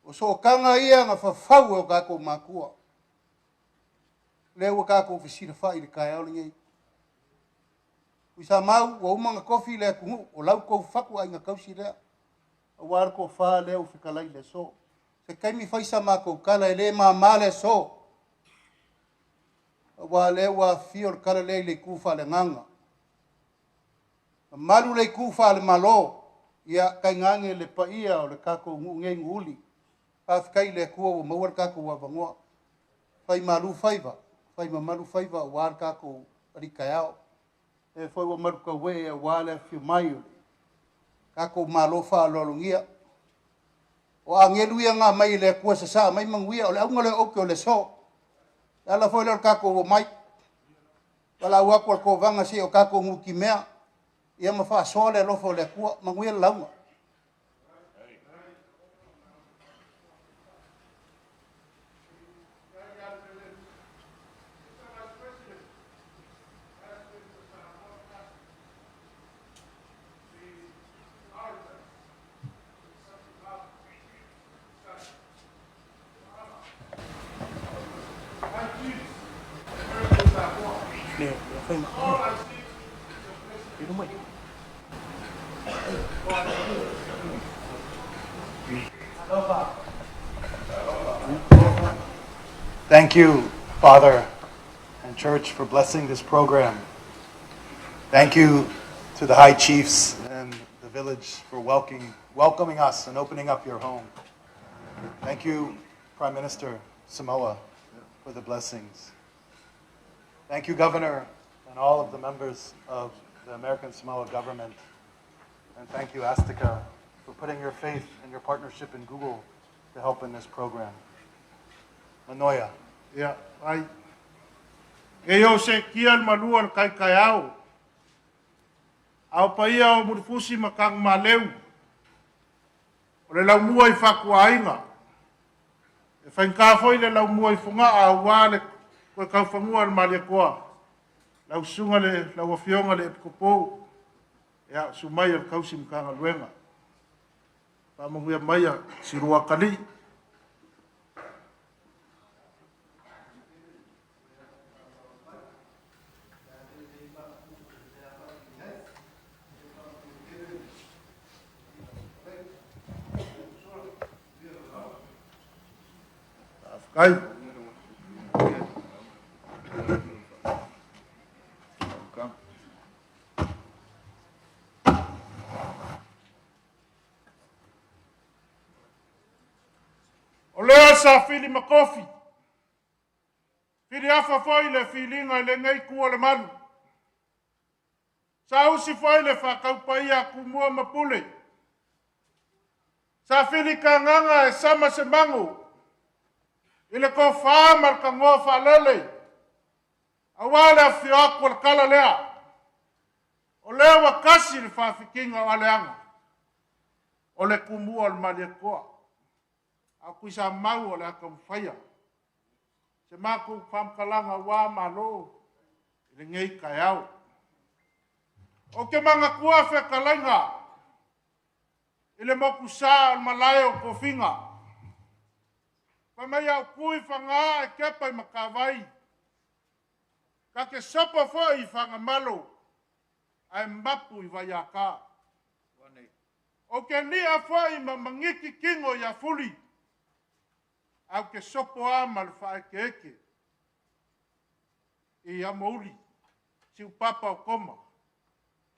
O so kanga ia nga whawhau o kako makua. Lewa kako fisira whai le kai aulingi. Uisa mau, wa umanga kofi lea kungu, o lau kou whaku ai nga kausi lea. A wāra ko wha lea uwhikalai le so. Se kaimi whaisa mako kala e le maa le so. A wā lea wa fio le kala le kuwha le nganga. A malu le kuwha le malo. Ia kai ngange le paia o le kako ngei nguli. Afkai le kua o mawar kako wa vangoa. Fai malu faiva. Fai malu faiva o war kako rikayao. E foi o maru kawe e wale fiu maio. Kako malo fa lolungia. O angelu ia nga mai le kua sa mai manguia o le aunga le oke o le so. Ala foi le kako o mai. Wala wako ko vanga si o kako nguki mea. Ia mafa sole lofo le kua manguia launga. Thank you, Father and Church, for blessing this program. Thank you to the High Chiefs and the village for welcoming us and opening up your home. Thank you, Prime Minister Samoa, for the blessings. Thank you, Governor, and all of the members of the American Samoa government. And thank you, Astika, for putting your faith and your partnership in Google to help in this program. Manoia. Ia, ai. E o se kia al malua al kai au. Au paia o murifusi makang maleu. O le lau mua I whakua ainga. E whainka foi le lau mua I funga a wale koe kau whangua al malia koa. Lau sunga le, lau awhionga le epikopo. Ia, sumai al kausi mkanga luenga. Pamanguia maia sirua kali. Kai. O lea sa fili makofi. Fili afa foi le filinga le ngai kua le manu. Sa usi foi le whakaupaia kumua mapule. Sa fili ka nganga e sama se mangu. Ile ko whaamar ka ngō whalele. Awale a whiako le kala lea. O lea wa kasi le whawhikinga o aleanga. O le kumua le malia koa. A kui sa mau o le aka mwhaia. Se mako whamkalanga wā malo. Ile ngei kai au. O ke manga kua whekalainga. Ile moku sa o malae o kofinga. Pa mai au kui whanga e kepa i makawai. Ka ke sopa fo i whanga malo. Ai mapu i vai a ka. O ke nia fo i mangiki kingo i a fuli. Au ke sopo a mal whae ke eke. I a mouli. Siu papa o koma.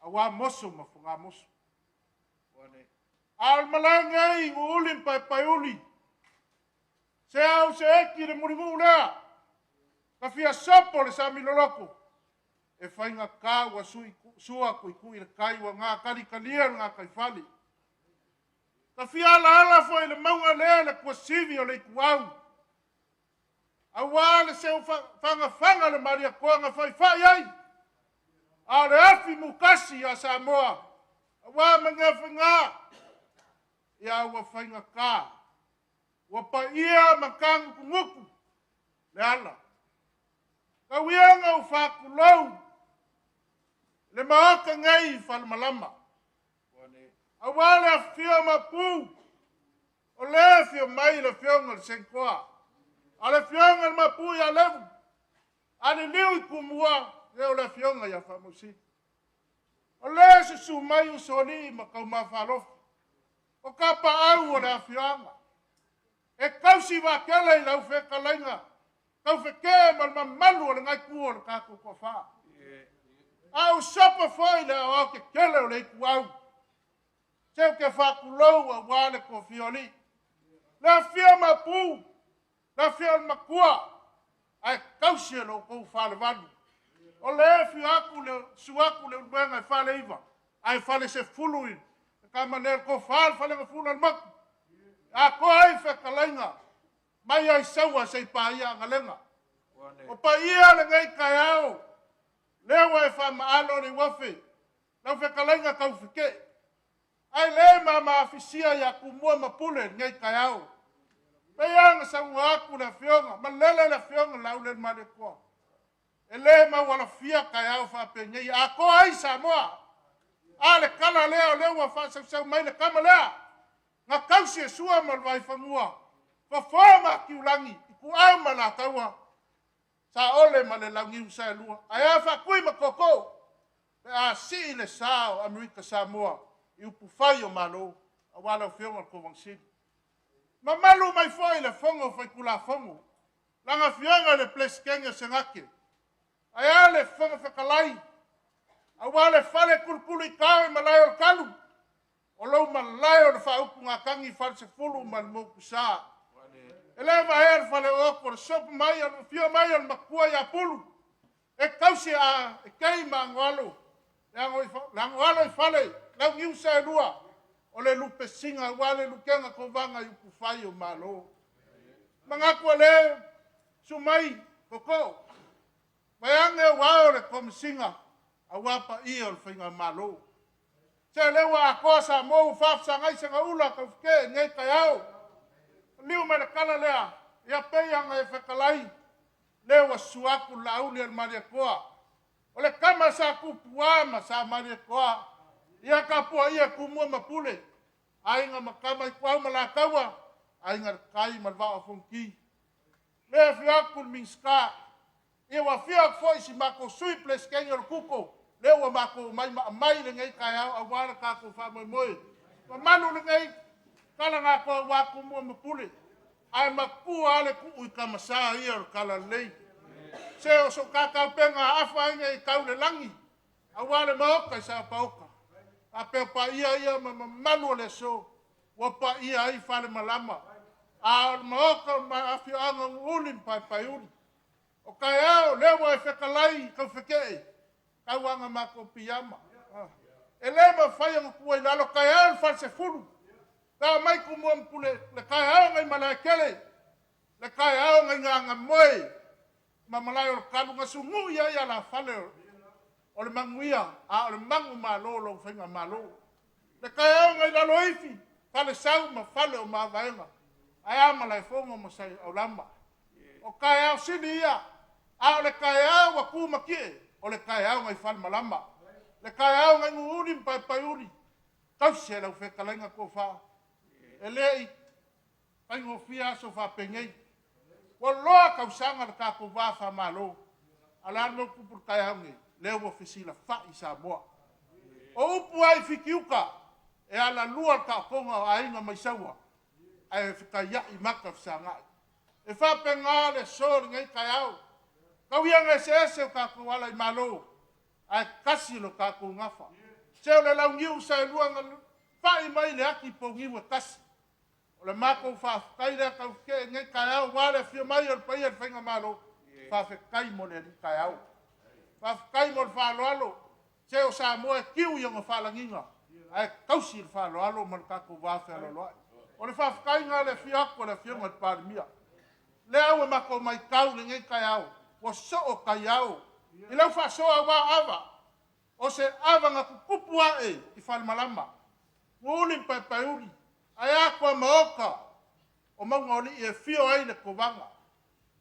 A wā moso ma whanga moso. Al malanga i ulim pai uli. Se au se eki re murimu lea. Ka fia sopo le sa miloloko. E whainga kā wa sua kui le kai wa ngā karikalia ngā kaifali. Ka fia ala fo le maunga lea le kua sivi o le kuau. A wā le seu whanga le maria koa ngā whai ai. A le afi mukasi a Samoa. A wā mga whinga. Ia wa whainga kā. Wa pa ia makangu kunguku. Le ala. Ka wianga u whakulau. Le maoka ngai whalmalama. A wā le whio mapu. O le whio mai le whionga le senkoa. A le whionga le mapu ia levu. A le liu i kumua. Leo le whionga ia whamusi. O le susu mai u soni ma kau mawhalofu. O ka pa au o le whionga. E kausi wa kele i lau wheka lainga. Kau wheke ma malu o le ngai kua o le kako kua wha. Au sopa foi le au ke kele o le iku au. Seu ke whakulou a wale ko whioli. Le whio mapu. Le whio makua. Ai kausi e lo kou whale wanu. O le whio aku le suaku le unwenga e whale iwa. Ai whale se fuluin. Ka manere ko whale nga fulu al maku. A ko ai whekalainga. Mai ai saua sei paia ngalenga. O paia le ngai kai au. Lewa e wha maalo ni wafi. Lau whekalainga kau whike. Ai le ma afisia ya kumua mapule ngai kai au. Peanga saunga aku le whionga. Ma lele le whionga lau le male kua. E le ma wala fia kai au wha pe ngai. A ko ai Samoa. A le kala leo lewa wha sau mai le kama lea. Nga kausi e sua malwai whamua. Whawhama ki ulangi. Iku au mana taua. Sa ole ma le laungi usa e lua. Ai a whakui ma koko. Pe a si le sao Amerika Samoa. I upu whai o malo. A wala o whionga ko wangsini. Ma malu mai foi le fongo whai kula fongo. Langa whionga le pleskenga se ngake. Ai a le fongo whakalai. A wale whale kulkulu i kau e malai o kalu. O lau malai o le whaupu ngā kangi whale se fulu ma le moku saa. E le vaher whale oko le sopa mai al whio mai al makua i a pulu. E kausi a e kei ma ngwalo. Le ngwalo i whale. Lau ngiusa e lua. O le lupe singa wale lukenga ko vanga i upu whai o malo. Mangakua le sumai koko. Waiange wao le komisinga. A wapa i o le whainga malo. Se lewa a kosa mou whafsa ngai se ngaula ka whike ngai kai au. Liu me le kala lea. Ia peianga e whakalai. Lewa suaku lauli al maria koa. O le kama sa kupuama sa maria koa. Ia ka pua ia kumua mapule. Ainga makama i kuau malakaua. Ainga kai malwa o fonki. Lea fiakul minska. Ia wa fiak foi si mako sui ples kenyo le kuko. Lewa mako mai le ngai kai au awara kako wha moi moi. Ma manu le ngai kala ngā koa waku mua mapule. Ai makua ale ku i kamasa ia o kala lei. Se o so kakau penga awha inga i kau le langi. Awale maoka i sa paoka. A pe pa ia ma manu le so. Wa pa ia ai whale malama. A maoka ma afio anga ulim pai uli. O kai au lewa e whekalai kau whekei. Kau anga mako piyama. E le ma whaianga kua i lalo kai au whale se furu. Tā mai kumua mpule, le kai au ngai malaikele. Le kai au ngai nganga moe. Ma malai o kalu ngasungu ia ia la whale. O le manguia, o le mangu malo lo whainga malo. Le kai au ngai lalo ifi. Whale sau ma whale o ma vaenga. Ai a malai fonga ma sai au lama. O kai au sini ia. A le kai au wa kumakie. O le kai au ngai whale malama. Le kai au ngai nguuni pai uri. Kausi e lau whekalainga ko wha. E lei, kai ngofia so wha pengei. Wa loa kausanga le kako wa fa malo. Ala no kupur kaya ngi. Leo wa fisila fa i Samoa. O upu ai fikiuka. E ala lua ka konga ainga mai saua. Ai fika ya i maka fisanga. E fa penga le sor ngai kayau. Kawia ngai se o kako wala i malo. Ai kasi lo kako ngafa. Seo le lau ngiu sa lua ngal. Fa i mai le aki po ngiu kasi. O le mako fa kai le ka ke ngai kayau wale fio mai o pai e fenga malo. Fa fe kai mo le kayau. Fa kai mo fa lo. Se o Samoa kiu yo fa la nginga. Ai kausi fa lo man ka ko va fa lo. O le fa kai nga le fia ko le fia ngat pa mia. Le au ma ko mai kau le ngai kayau. Wo so o kayau. I lau fa so wa ava. O se ava nga kupu ai i fa malama. Nguli pa pa uri. Ai ako maoka. O mangoli e fio ai le ko vanga.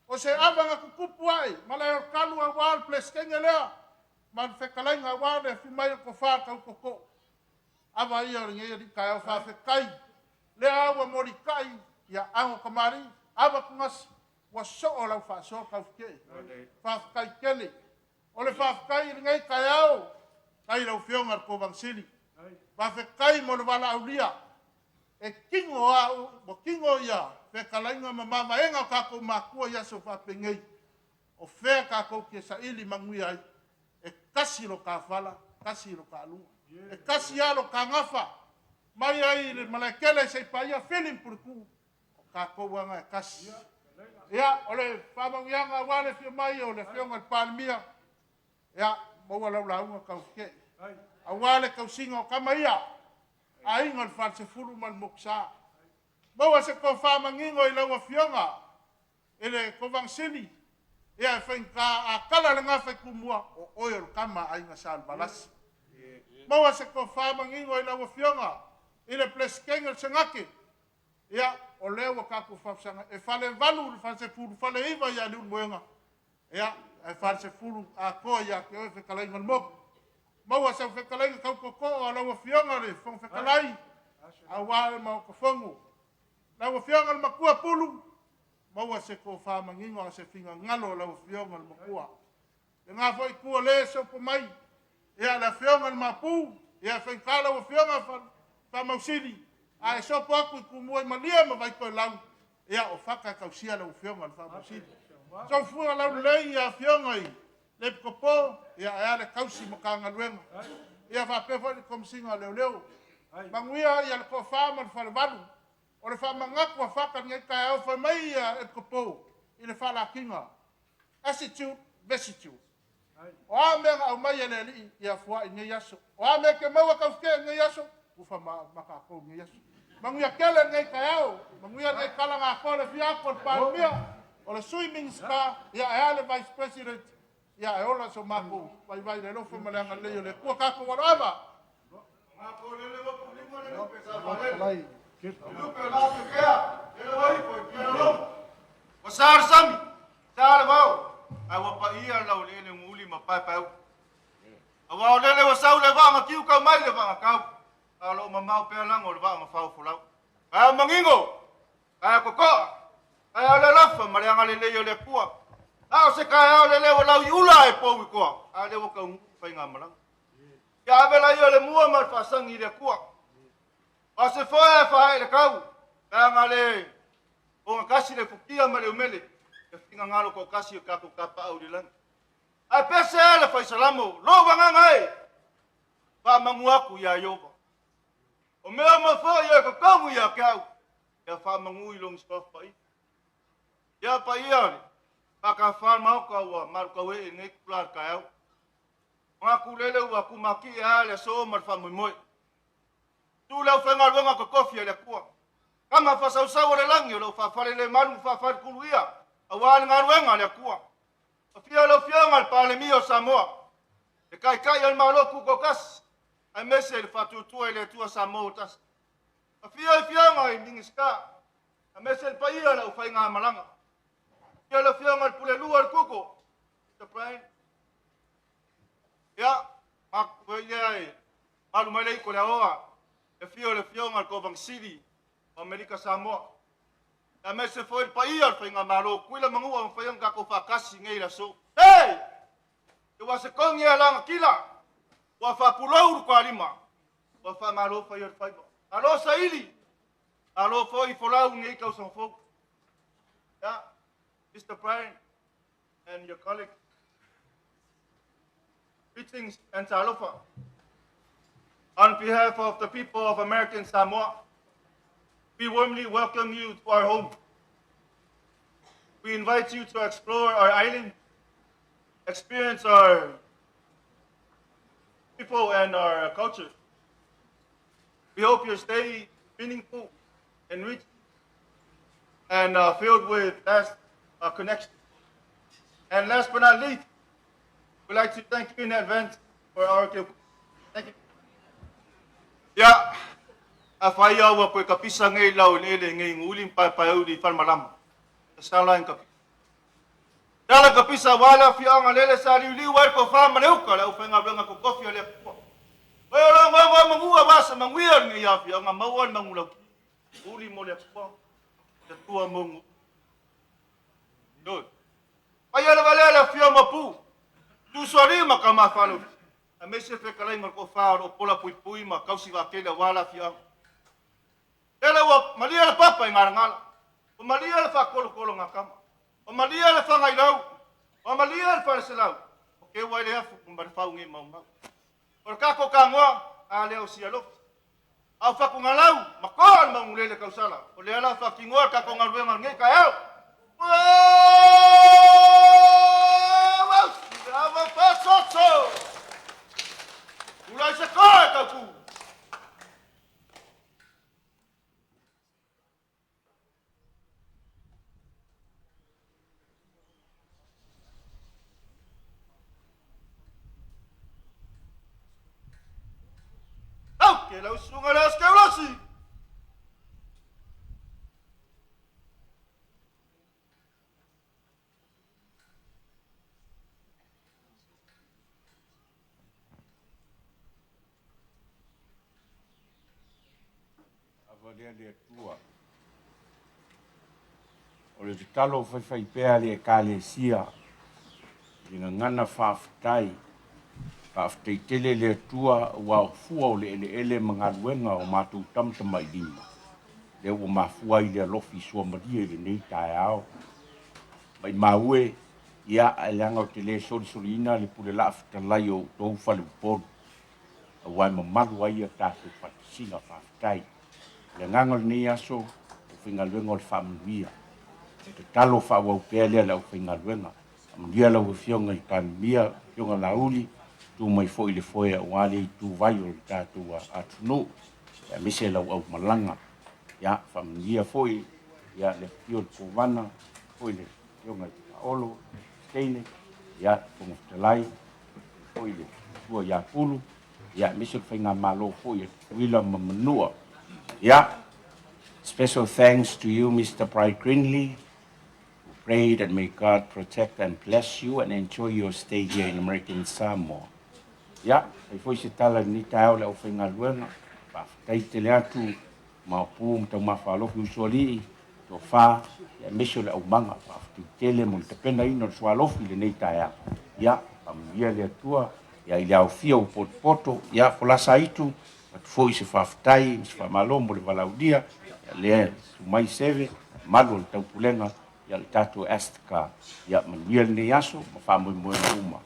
O se ava nga kupu ai. Mala kalu a wal ples kengelea. Man fekalai nga wale fi mai ko fa ka ko ava ia nge ri ka fa fe kai le awa mori kai ya ango kamari ava kungas wa so ola fa so ka ke fa kai kele ole fa kai nge kayao kai lo fionga ko bang sili fa fe kai mo wala aulia e kingo a bo kingo ya fe kalai nga mama enga ka ko makua ya so fa pengei o fe ka ko ke sa ili mangui ai e kasi lo ka fala, kasi lo ka lu. E kasi alo ka ngafa. Mai ai le malakele se paia feeling purku. Ka ko wanga e kasi. Ya, ole famang yanga wale fi mai ole fionga palmia. Ya, mo wala la ka ke. A wale ka singo ka maia. Ai ngal fa se fulu man moksa. Mo wa se ko famang ingo i lawa fionga. Ele ko vang sili. Ia fenka a kala le ngafe kumua o oil kama ai nga sal balas. Mawa se ko fa mangingo i lawa fionga. Ile ples kengel sengake. Ia o lewa ka ku fa sanga e fale valu fa se fulu fale iva ya lu moenga. Ia e fa se fulu a ko ya ke o fe kala ngal mo. Mawa se fe kala ka ko a lawa fionga le fon fe kala. A wale ma ko fongo. Lawa fionga ma ku pulu. Maua se ko fa mangingo se finga ngalo la fionga mo kua. Le nga foi ku le so po mai. Ia la fionga ma pu, ia fe kala o fionga fa mausili. Ai so po ku mo malia ma vai ko lau. Ia o faka ka usia la fionga fa mausili. So fu la le ia fionga i. Le kopo ia ia le kausi mo ka ngaluenga. Ia fa pe fo kom singa leo. Manguia ia ko fa man fa balu. O le whamangako a whaka ngai kai au whai mai e kopo i le whala kinga. Attitude, vesitude. O a mea au mai e le li i a fua i ngai aso. O a mea ke maua kau ke ngai aso, ufa maka kou ngai aso. Manguia kele ngai kai au, manguia ngai kala ngā kore fiako le palmia, o le swimming scar, ia e ale vice president, ia e ola so mako, vai le lofo maleanga leo le kua kako warawa. Mako lele wapu lima le lupe sa wale. Lupe la pekea, ele vai foi pelo. O sar sami, sar vau. Ai wa pa ia la ole le nguli ma pa pa. Awa ole le wasau le va ma kiu ka mai le va ka. Alo ma mau pe lang o le va ma fau fulau. Ai mangingo. Ai ko ko. Ai ole la fa ma le ngale le yo le kua. Au se ka ole le wa u ula e po ko. Ai le wo ka fa nga ma lang. Ya vela yo le mua ma fa sang i le kua. O se foi fa le kau. Ka ngale o kasi le fukia ma le umele. E finga ngalo ko kasi ka ko ka pa au le lang. Ai pese le fa salamo. Lo wanga ngai. Pa manguaku ya yo. O mea ma fa ya ko kamu ya kau. Ya fa mangui long spof pa i. Ya pa ia. Pa ka fa mau ka wa mar ka we ngai klar ka au. Nga kulele wa kumaki ya le so mar fa moi. Tu lau whenga runga ko kofia le kua. Kama fa sau sau le langi o lau fa fale le manu fa fale kuluia. A wāni ngā ruenga le kua. A fia lau fianga le pale mi o Samoa. E kai kai al malo kuko kas. A mese le fatutua le tua Samoa tas. A fia fianga i mingiska. A mese le paia lau whainga malanga. Fia lau fianga le pule lua le kuko. Te prae. Ya. Mak wea e. Malu mai lei ko le aoa. E fio le fionga ko Bang City, Amerika Samoa. A me se foi pa ia fa nga malo kuila mangua fa yang ka ko fa kasi ngai la so. Hey! E wa se kongi ala kila. Wa fa pulau ko alima. Wa fa malo fa ia fa. Alo saili. Alo foi folau ngai ka so fo. Yeah. Mr. Brian and your colleague. Greetings and talofa. On behalf of the people of American Samoa, we warmly welcome you to our home. We invite you to explore our island, experience our people and our culture. We hope your stay is meaningful, enriched, and filled with lasting connection. And last but not least, we'd like to thank you in advance for our gift. Thank you. Yeah. Afaya wa koe kapisa ngai lau lele ngai ngulim pai pai di fan malam. Sala en kapi. Dala kapisa wala fianga lele sali li wa ko fa maneuka lau fenga benga ko kofi ole ko. Wa la ngwa mangua basa mangwia ngai ya fianga mawan mangula. Uli mo le ko. Te tua mongu. Doi. Paya la vale fianga pu. Tu sori makama falo. A me se fe kalai mar ko fa o pola pui pui ma kausi va kele wala fianga. Ele wa malia le papa ngala. O malia le fa kolo ngakama. O malia le fa ngai lau. O malia le fa selau. O ke wa le afu kumbar fa ngi mau. O ka ko kangwa a le o sialo. A fa ko ngalau makon mau le kausala. O le ala fa kingwa ka ko ngalwe ngai ka yao. Wa ava fa so. Ulai se ka ku. Que la usunga las cabrasi. Avalia le tua. O le talo fai pea le kale sia. Ina ngana whaafitai. Whaafitai tele le tua wa fua o le ele mangaluenga o mātou tamtama i lima. Le o mafua i le alofi sua maria i le nei tae ao. Mai maue ia a leanga o te le soli le pule la aftalai o tou fale upon. A wai mamalu ai a tātou whatisina whaafitai. Le nganga le nei aso o whingaluenga o le whamanuia. Te talo whaawau pea lea le au whingaluenga. Amulia lau e fionga i tānumia, fionga lauli, tu mai foi le foi o wale i tu vai o le tātou atunu. E mise lau au malanga. Ia, whamanuia foi, ia le fio le kovana, foi le fionga i paolo, steine, ia, pongofitalai, foi le tua ia pulu, ia, mise le whainga malo foi e wila mamanua. Yeah, special thanks to you, Mr. Bright Greenlee. Pray that may God protect and bless you and enjoy your stay here in American Samoa. Yeah, e foi se tala ni tau le o whainga luenga, pa whatai te le atu, ma pū mtau mawhalofi usoli, to wha, e meso le au manga, pa whatai tele mo te pena ino swalofi le nei taia. Yeah, pa mwia le atua, ia i le au fia o poto, ia folasa itu, foi se whaftai, se whamalombo le walaudia, le sumai seve, malu le taupulenga, ia le tatu estka, ia manuia le nei aso, ma whamui moe uma.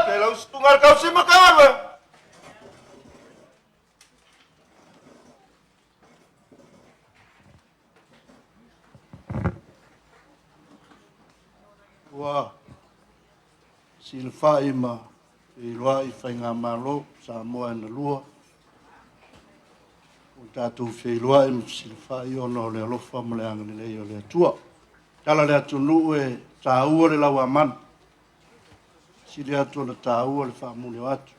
Que la ustunga kau si makawa. Wa silfa ima i loa i whainga malo Samoa na lua. O tātou whai loa i silfa i ono le alofa mo le anga le o le atua. Tala le atunu e tā ua le lau aman. Si le atua le tā ua le whamune o atu.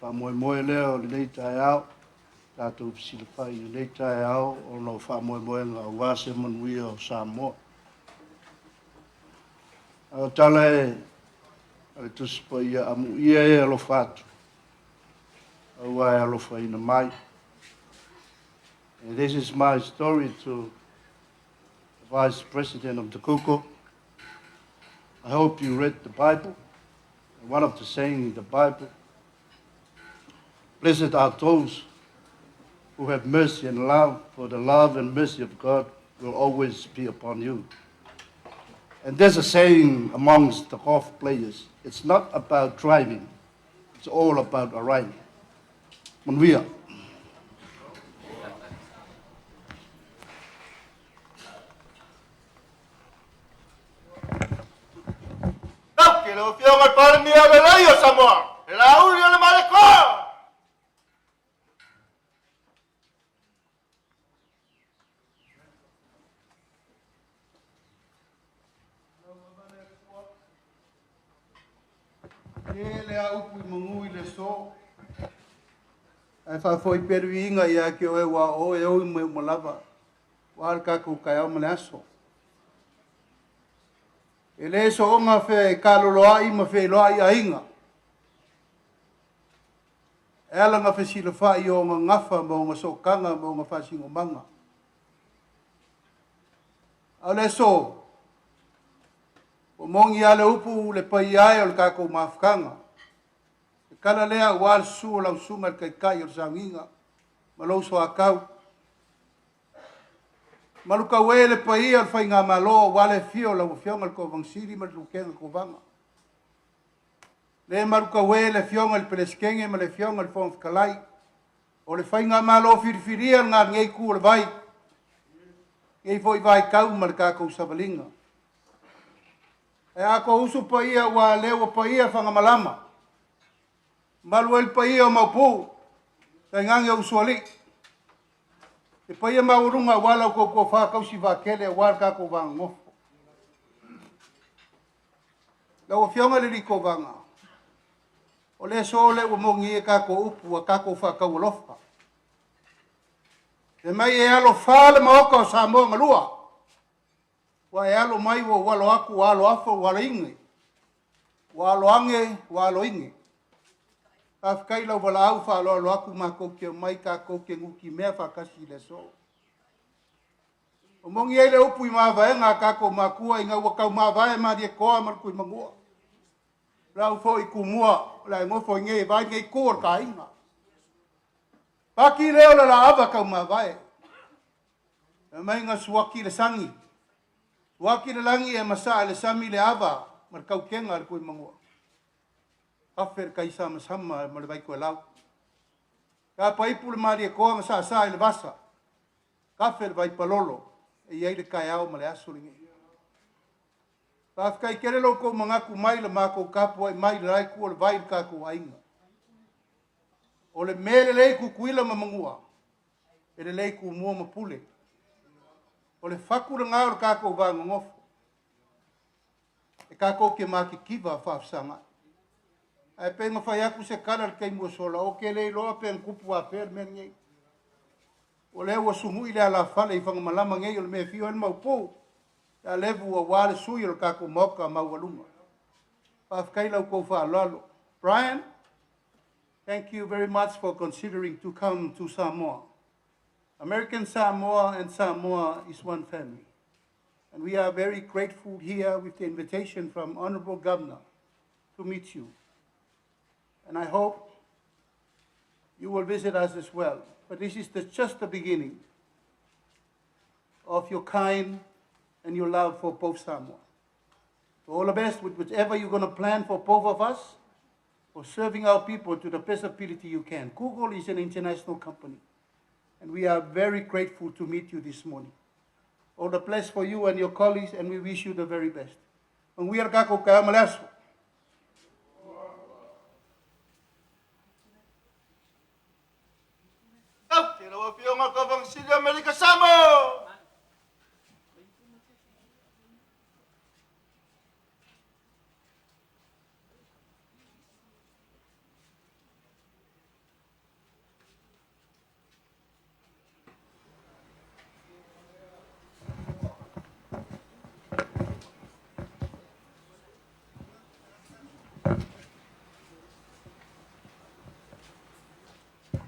Whamoe moe lea o le nei tae au. Tātou silfa i nei tae au o no whamoe moe ngā Vasa manuia o Samoa. Tala e tusipa ia amu ia e alo fatu. Aua alofa ina mai. And this is my story to the Vice President of the Kuko. I hope you read the Bible. And one of the sayings in the Bible, blessed are those who have mercy and love, for the love and mercy of God will always be upon you. And there's a saying amongst the golf players, it's not about driving, it's all about arriving. Monvia. Não, que não fiam al par mi agalayo Samoa. La ulio le maleco. Ele a upu I mangui le so. Ai fa foi peruinga ia ke o wa o e o mo lava. Wa ka ku ka o mo aso. Ele so onga fe kaloloa I ma fe loa I ainga. Ela nga fe sila fa I o nga ngafa mo nga so kanga mo nga fa singo manga. Ale so. O mongi ale upu le pai ai o le kako mafkanga. E kala lea wal su o lau sunga le kai o sanginga. Malo so akau. Maluka we le pai o le fai ngā malo wale fio lau fionga le kovangsiri ma le lukenga kovanga. Le maluka we le fionga le peleskenge ma le fionga le fonfkalai. O le fai ngā malo firifiria ngā ngei ku le vai. Ngei foi vai kau ma le kako savalinga. E ako usu pa ia wa lewa pa ia whangamalama. Maluel pa ia o maupu. Kai ngange usuali. E pa ia maurunga wala ko whakau si wakele wal kako wangofo. Lau fionga le liko wanga. O le so le umongi e kako upu wa kako whakau lofa. E mai e alo whale maoka o Samoa ngalua. Wa e alo mai wo walo aku walo afo walo inge. Walo ange walo inge. Afkai lau wala au whalo alo aku mako ke mai ka ko ke nguki mea whakasi le so. O mongi ele upu I mawae ngā kako makua I ngā wakau mawae ma rie koa marku I mangua. Lau fo I kumua lai ngofo I nge vai nge kōr ka inga. Paki leo la ava kau mawae. E mai ngā suaki le sangi. Waki le langi e masa le sami le ava, mar kau kenga le kui mangua. Kafer kai sama sama ma le vai koe lau. Ka paipu le mari e koa masa sa le Vasa. Kafer vai palolo, e iei le kai au ma le asu ringi. Kai kere lo ko mangaku mai le mako kapu ai mai le rai kua le vai le kaku ainga. O le mele leiku kuila ma mangua, e le leiku mua ma pule. O le whaku ngā o kako wanga ngofo. E kako ke maki kiwa whafsanga. E penga whai aku se kara kei mua sola. O ke lei loa pen kupu a per men ngei. O le ua sumu I le ala whale I whanga malama ngei o le mea fio en mau pō. E a levu a wale sui o le kako moka mau walunga. Whafkai lau kou whalalo. Brian, thank you very much for considering to come to Samoa. American Samoa and Samoa is one family. And we are very grateful here with the invitation from Honorable Governor to meet you. And I hope you will visit us as well. But this is just the beginning of your kind and your love for both Samoa. So all the best with whatever you're going to plan for both of us, for serving our people to the best ability you can. Google is an international company. And we are very grateful to meet you this morning. All the best for you and your colleagues, and we wish you the very best. And we are kako kaya malaso. Tira wa fiong al kawang sila Amerika Samoa.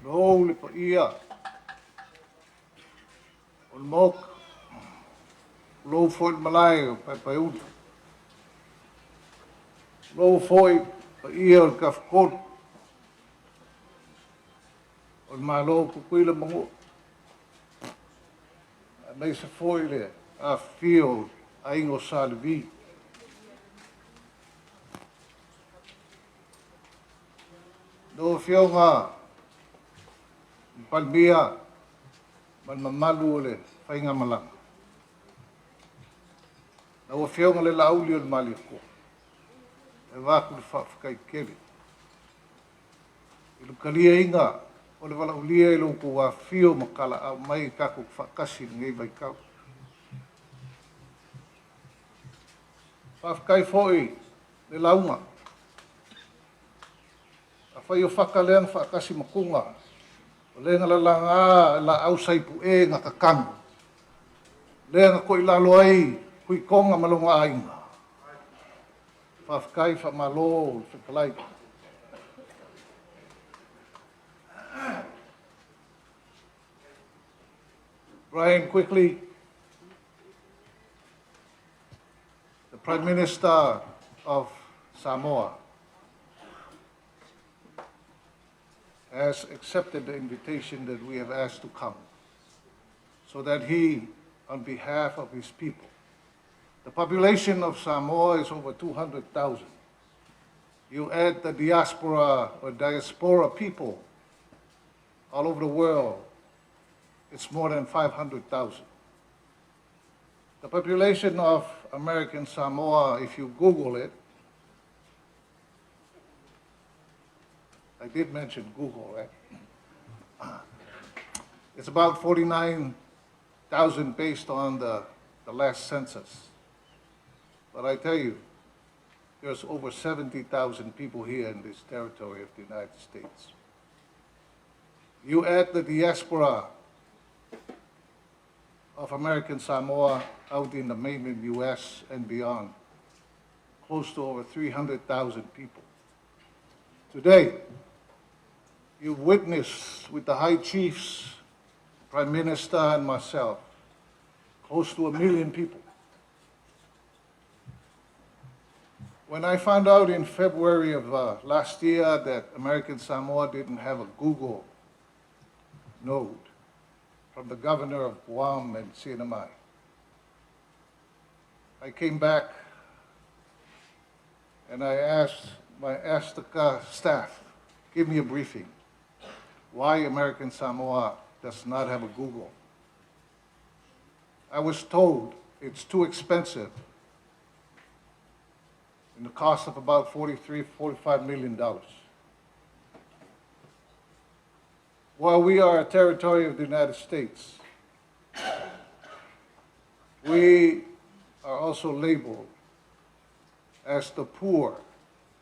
Lo le pa ia. On mok. Lo foi malai o pai uta. Lo foi pa ia o kafkot. On malo kukuila mangu. Nei se foi le a fio a ingo salvi. Do fio nga palbia man mamalu le fainga malang. Na o fio nga le lauli o mali ko. E waku le whaakai kele. Ilu kalia inga o le wala ulia ilu ko wa fio makala au mai kako whakasi ngei vai kau. Whaakai foi le launga. A whai o whakaleang whakasi makunga. O le ngala langa la au saipu e nga kakangu. Le nga koi lalo ai kui konga malonga ainga. Whaakai whamalo whakalai. Brian, quickly, the Prime Minister of Samoa has accepted the invitation that we have asked to come so that he, on behalf of his people, the population of Samoa is over 200,000. You add the diaspora or diaspora people all over the world, it's more than 500,000. The population of American Samoa, if you Google it, I did mention Google, right? It's about 49,000 based on the last census. But I tell you, there's over 70,000 people here in this territory of the United States. You add the diaspora of American Samoa out in the mainland US and beyond, close to over 300,000 people. Today, you've witnessed with the High Chiefs, Prime Minister and myself, close to 1 million people. When I found out in February of last year that American Samoa didn't have a Google node from the governor of Guam and CNMI, I came back and I asked the staff, give me a briefing. Why American Samoa does not have a Google? I was told it's too expensive, in the cost of about $45 million. While we are a territory of the United States, we are also labeled as the poor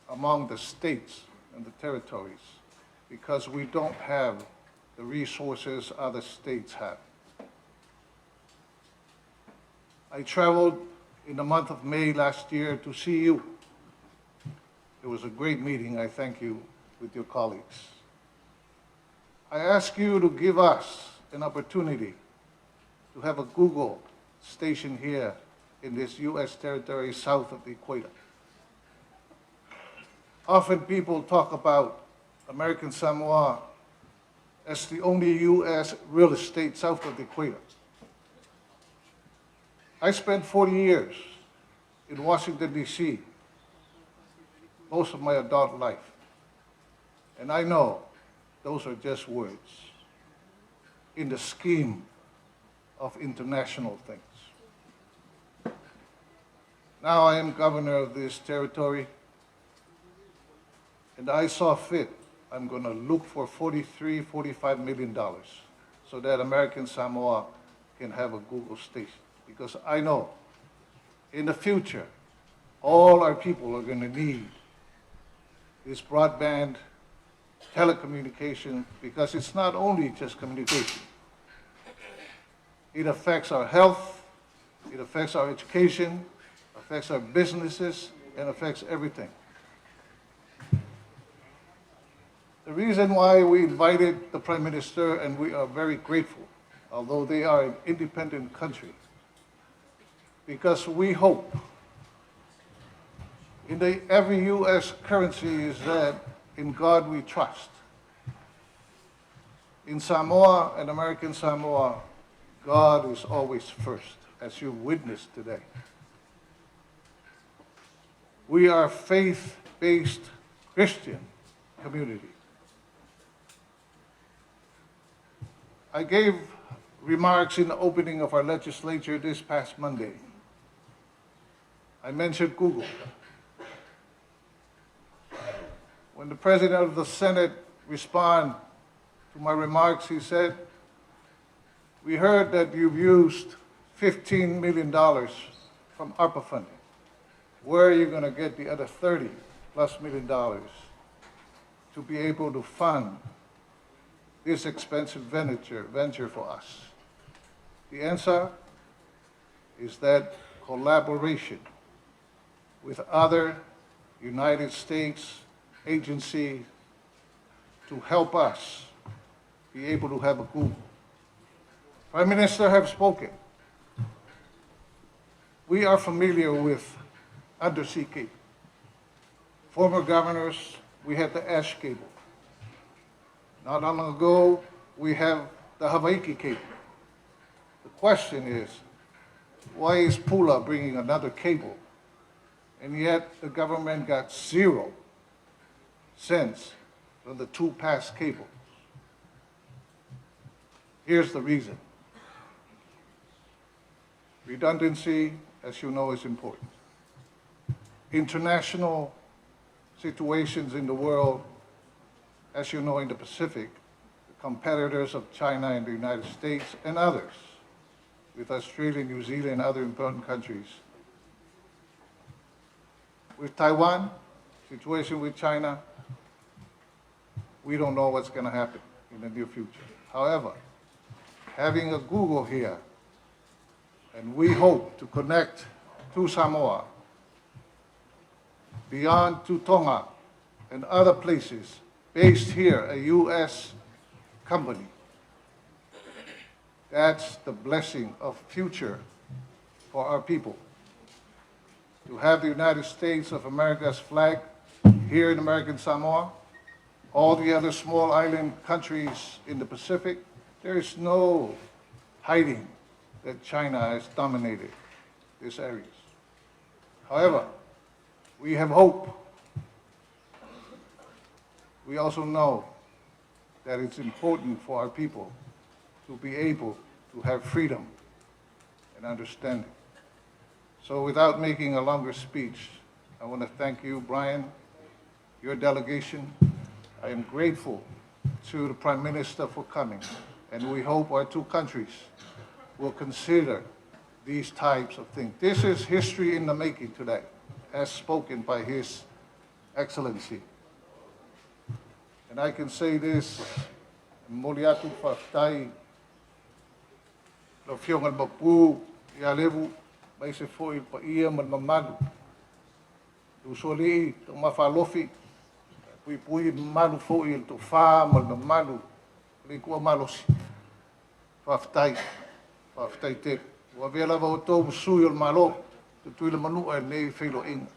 among the states and the territories because we don't have the resources other states have. I traveled in the month of May last year to see you. It was a great meeting, I thank you, with your colleagues. I ask you to give us an opportunity to have a Google station here in this U.S. territory south of the equator. Often people talk about American Samoa as the only U.S. real estate south of the equator. I spent 40 years in Washington, D.C., most of my adult life. And I know those are just words in the scheme of international things. Now I am governor of this territory, and I saw fit, I'm going to look for $45 million so that American Samoa can have a Google station. Because I know in the future, all our people are going to need this broadband telecommunication, because it's not only just communication. It affects our health, it affects our education, affects our businesses, and affects everything. The reason why we invited the Prime Minister, and we are very grateful, although they are an independent country, because we hope in every U.S. currency is that in God we trust. In Samoa and American Samoa, God is always first, as you witnessed today. We are a faith-based Christian community. I gave remarks in the opening of our legislature this past Monday. I mentioned Google. When the President of the Senate responded to my remarks, he said, "We heard that you've used $15 million from ARPA funding. Where are you going to get the other $30+ million to be able to fund this expensive venture for us?" The answer is that collaboration with other United States agencies to help us be able to have a Google. Prime Minister have spoken. We are familiar with undersea cable. Former governors, we had the Ash cable. Not long ago, we have the Hawaii cable. The question is, why is Pula bringing another cable? And yet the government got 0 cents from the 2 past cables. Here's the reason. Redundancy, as you know, is important. International situations in the world, as you know, in the Pacific, the competitors of China and the United States and others, with Australia, New Zealand, and other important countries. With Taiwan, situation with China, we don't know what's going to happen in the near future. However, having a Google here, and we hope to connect to Samoa, beyond to Tonga and other places, based here, a U.S. company. That's the blessing of future for our people. To have the United States of America's flag here in American Samoa, all the other small island countries in the Pacific, there is no hiding that China has dominated these areas. However, we have hope. We also know that it's important for our people to be able to have freedom and understanding. So without making a longer speech, I want to thank you, Brian, your delegation. I am grateful to the Prime Minister for coming, and we hope our 2 countries will consider these types of things. This is history in the making today, as spoken by His Excellency. And I can say this, Moliatu Whaftai, lo fionga mapu, ia levu, mai se foi pa ia man mamalu. Tu soli, tu mawhalofi, pui malu foi tu wha man mamalu, le kua malosi. Whaftai te. Wa vela wa o tō sui o malo, tu tuila manua e nei whilo inga.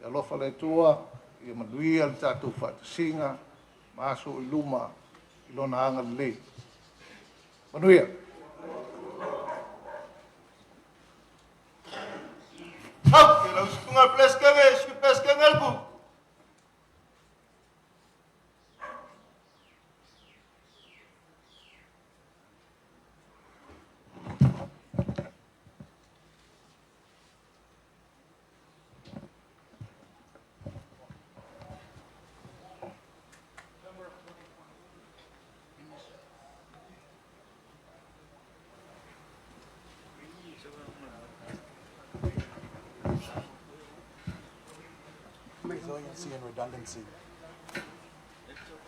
Ia lofa le tua, ia manuia le tātou whatasinga, maso i luma, i lona anga le. Manuia. Hap, ke lau sunga pleskenge, sku pleskenge albu. Resiliency and redundancy.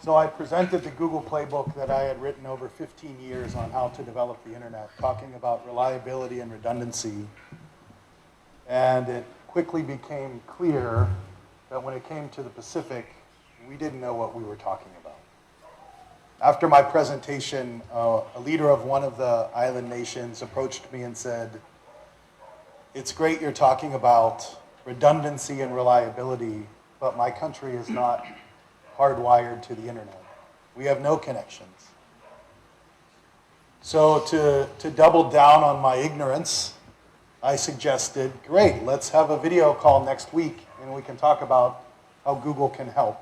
So I presented the Google playbook that I had written over 15 years on how to develop the internet, talking about reliability and redundancy. And it quickly became clear that when it came to the Pacific, we didn't know what we were talking about. After my presentation, a leader of one of the island nations approached me and said, "It's great you're talking about redundancy and reliability, but my country is not hardwired to the internet. We have no connections." So to double down on my ignorance, I suggested, great, let's have a video call next week and we can talk about how Google can help.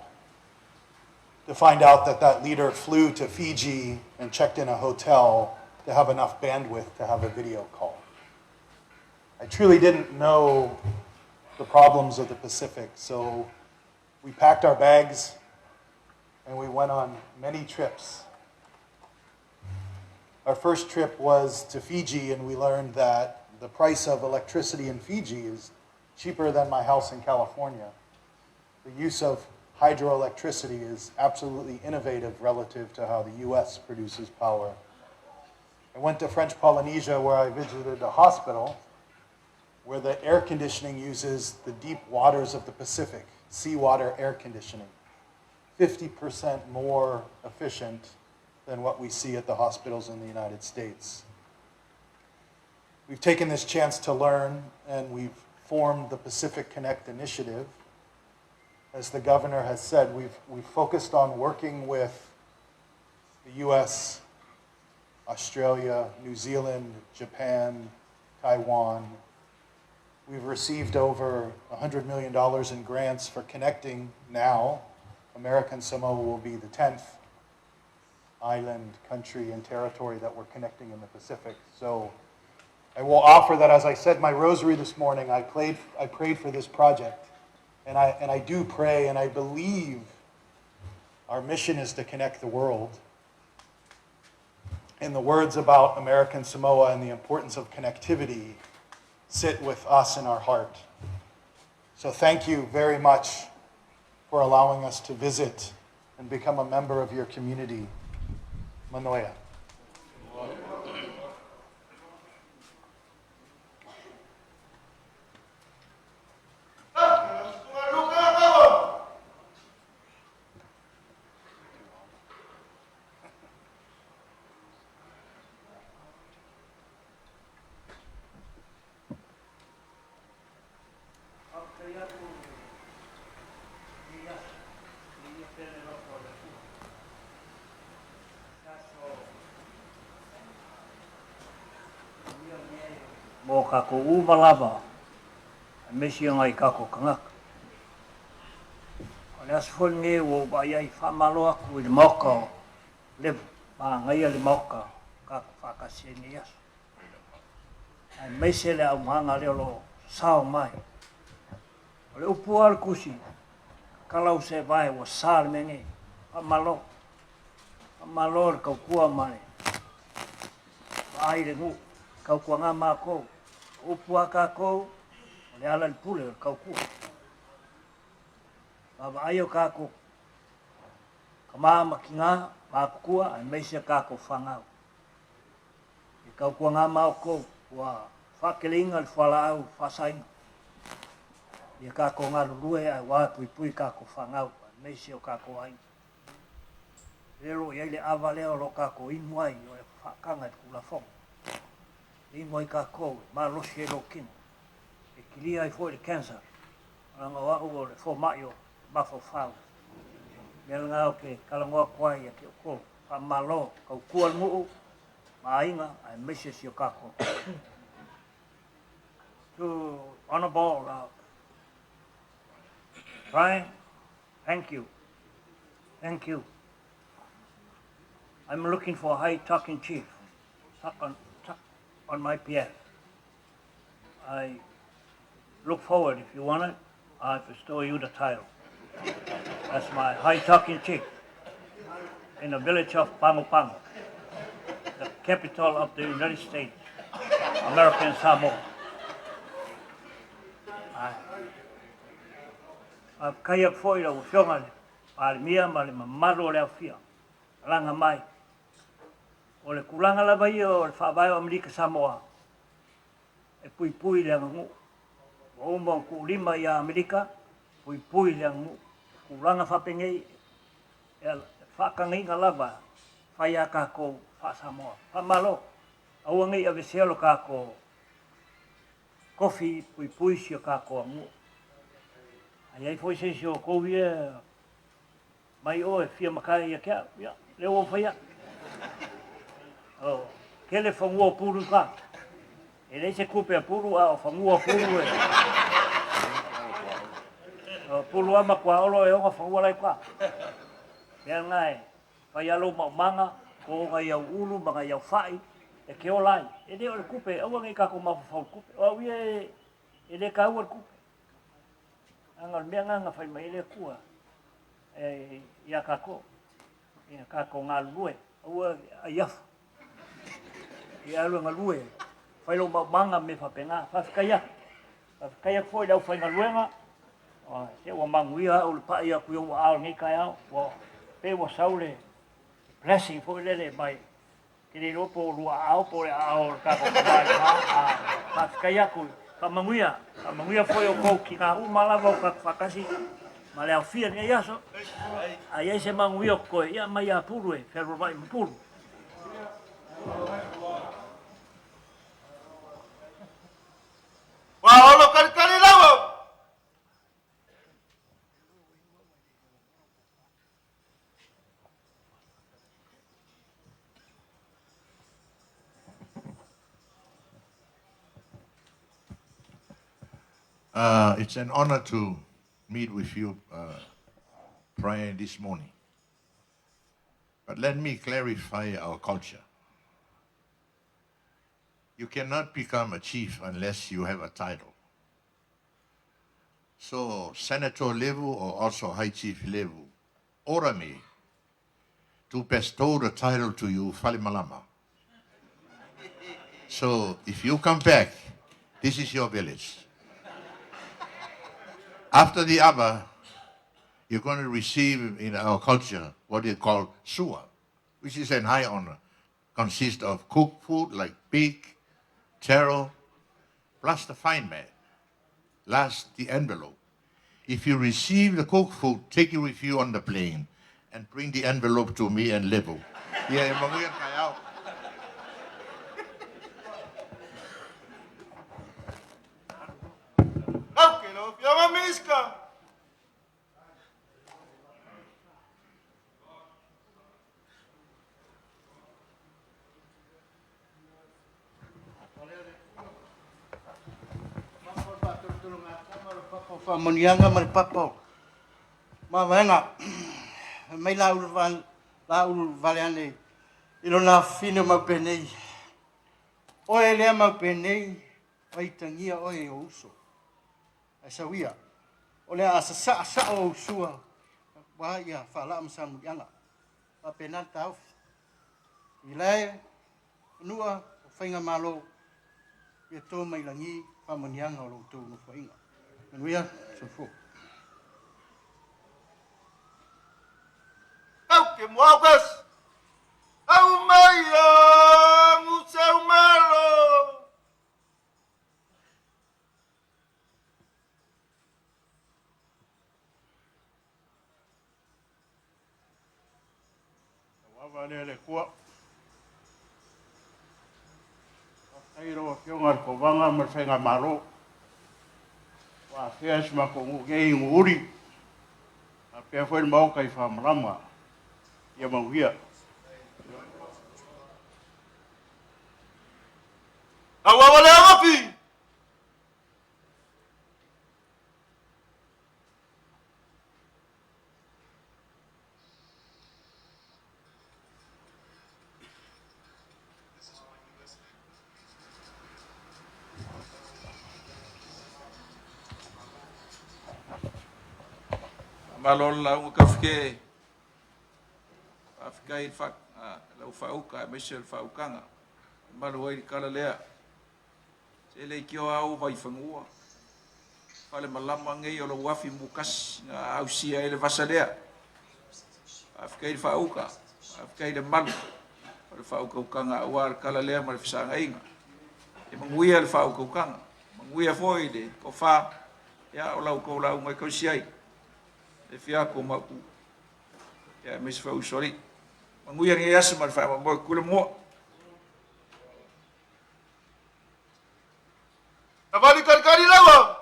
To find out that that leader flew to Fiji and checked in a hotel to have enough bandwidth to have a video call. I truly didn't know the problems of the Pacific, so we packed our bags and we went on many trips. Our first trip was to Fiji, and we learned that the price of electricity in Fiji is cheaper than my house in California. The use of hydroelectricity is absolutely innovative relative to how the US produces power. I went to French Polynesia where I visited a hospital where the air conditioning uses the deep waters of the Pacific, seawater air conditioning, 50% more efficient than what we see at the hospitals in the United States. We've taken this chance to learn, and we've formed the Pacific Connect Initiative. As the governor has said, we've focused on working with the US, Australia, New Zealand, Japan, Taiwan. We've received over $100 million in grants for connecting now. American Samoa will be the 10th island, country, and territory that we're connecting in the Pacific. So I will offer that, as I said my rosary this morning, I prayed for this project. And I do pray, and I believe our mission is to connect the world. And the words about American Samoa and the importance of connectivity sit with us in our heart. So thank you very much for allowing us to visit and become a member of your community. Manoia. Mo kako umalava, mesi ngai kako kangak. Ole asfol nge wo bayai famalo aku i moka, le ba ngai le moka kako fakasini yas. Ai mesi le au hanga le lo sao mai. Ole upu al kusi, kalau se vai wo sal mengi, famalo kau kua mai. Ai le ngu kau kua ngā mākou, upua kākou, o le ala le pule o kau kua. Baba aio kākou, ka māma ki ngā mākukua, ai meisia kākou whangau. I kau kua ngā mākou, ua whakelinga le whala au whasainga. I kākou ngā rurue, ai wā pui kākou whangau, ai meisia o kākou ainga. Lero iai le awa leo lo kākou inuai, o le whakanga i kula whonga. I moi kākou, mā losi e lo kino. E kilia i fōi le cancer. Ranga wau o le fō mai o mafo whau. Mea ngā o ke kalangoa kwai a ke o kō. Wha malo, kau kua nguu, mā inga, ai mese si o kākou. To Honourable Brian, thank you. Thank you. I'm looking for a high talking chief. On my PF. I look forward, if you want it, I'll bestow you the title. That's my high talking chief in the village of Pamu Pamu, the capital of the United States, American Samoa. I've kaya foi o whionga le mia ma le mamaro le awhia, ranga mai. O le kulanga lava ia o le whawai o Amerika Samoa. E pui le ngu. O umba ku lima ia Amerika, pui le ngu. Kulanga whapengei, whakanginga lava, whai a kako wha Samoa. Pamalo, awangi a veselo kako kofi pui pui si o kako amu. Ai ai foi se o kovia mai o e fia makai a kia, ya, leo o whaia. Oh, kele whangua puru ka. E rei se kupe a puru a o whangua puru e. Puru ama kua olo e onga whangua lai kwa. Pea ngai, whai alo maumanga, ko ngai au ulu, ma ngai au whai, e ke o lai. E rei o le kupe, aua ngai kako mawhawhau kupe. O au e rei ka ua le kupe. Anga mea nganga whai mai le kua. Ia kako. Ia kako ngā lue. Aua a iafu. Ia alu ngā lue. Whai lo maumanga me whapenga. Whawhikaiak. Whawhikaiak fwoi lau whai ngā luenga. Se ua manguia au le pai a kui o ao ngai kai au. Pe ua saule. Blessing fwoi lele mai. Kiri ropo lua ao po le ao kako kamai. Whawhikaiak kui. Ka manguia. Ka manguia fwoi o kou ki ngā umalawa o ka whakasi. Ma le au fia ni aso. Ai ai se manguia koe. Ia mai a puru e. Whero vai mpuru. Waolo kari lawa. It's an honor to meet with you prior this morning. But let me clarify our culture. You cannot become a chief unless you have a title. So senator level or also high chief level, order me to bestow the title to you, Falimalama. So if you come back, this is your village. After the Abba, you're going to receive in our culture what they call sua, which is an high honor. Consists of cooked food like pig, taro, plus the fine man. Last, the envelope. If you receive the cooked food, take it with you on the plane and bring the envelope to me and level. Yeah, Okay, no, fiama miska. Monianga mai papo. Ma venga. Mai la ul valeane. Ilo na fino ma penei. O ele ma penei. Vai tangia o e uso. Asa wia. O le asa sa o usua. Wa ia fala am sa monianga. Pa penan tau. Ilai nua fainga malo. Ia to mai langi pa monianga o lo tu no fainga. Manuia, so Okay, muagas. Au maya, museu malo. Wawa le kua. Airo fionga ko vanga ma fenga malo. Wa fias ma ko ngei nguri. A pe foi mau kai fa mrama. Ia mauia. Awa wale api. Malol la un kafke afkai fak la ufauka mesel faukanga maloi kala lea se le kio au vai fangua pale malama ngai o lo wafi mukas nga au sia ele Vasa lea afkai fauka afkai le mal o fauka ukanga war kala lea mal fisanga inga e manguia le fauka ukanga manguia foi de ko fa ya o lau ko lau mai ko siai e fia ko mapu Ya, mis fau sorry. Manguia ngi asa mal fa mo kula mo. Tabali kari lawa.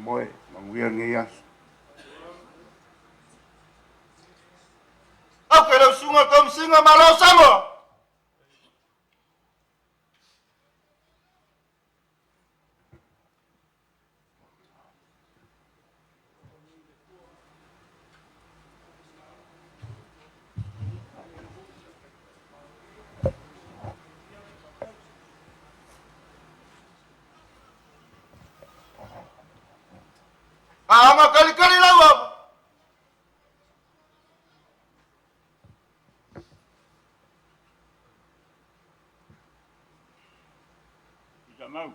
Moe, manguia ngi asa. Aku lau sunga kau singa malo Samoa. Ama kali lawa. Mau.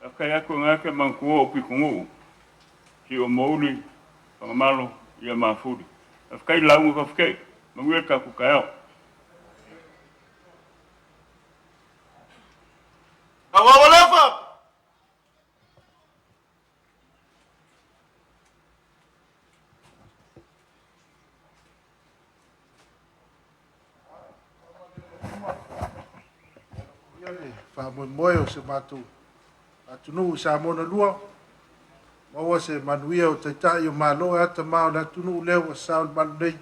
Akai aku ngake mangkuo o pikungu. Ki o mouli, pangamalo, ia mafuri. Akai laungu kafke, manguia ka kukayao. Awawalefa. Fa mo moyo se matu. Atunu sa mo na lua. Maua se manuia o taitai o malo ata mao na tunu leo o saul malu nei.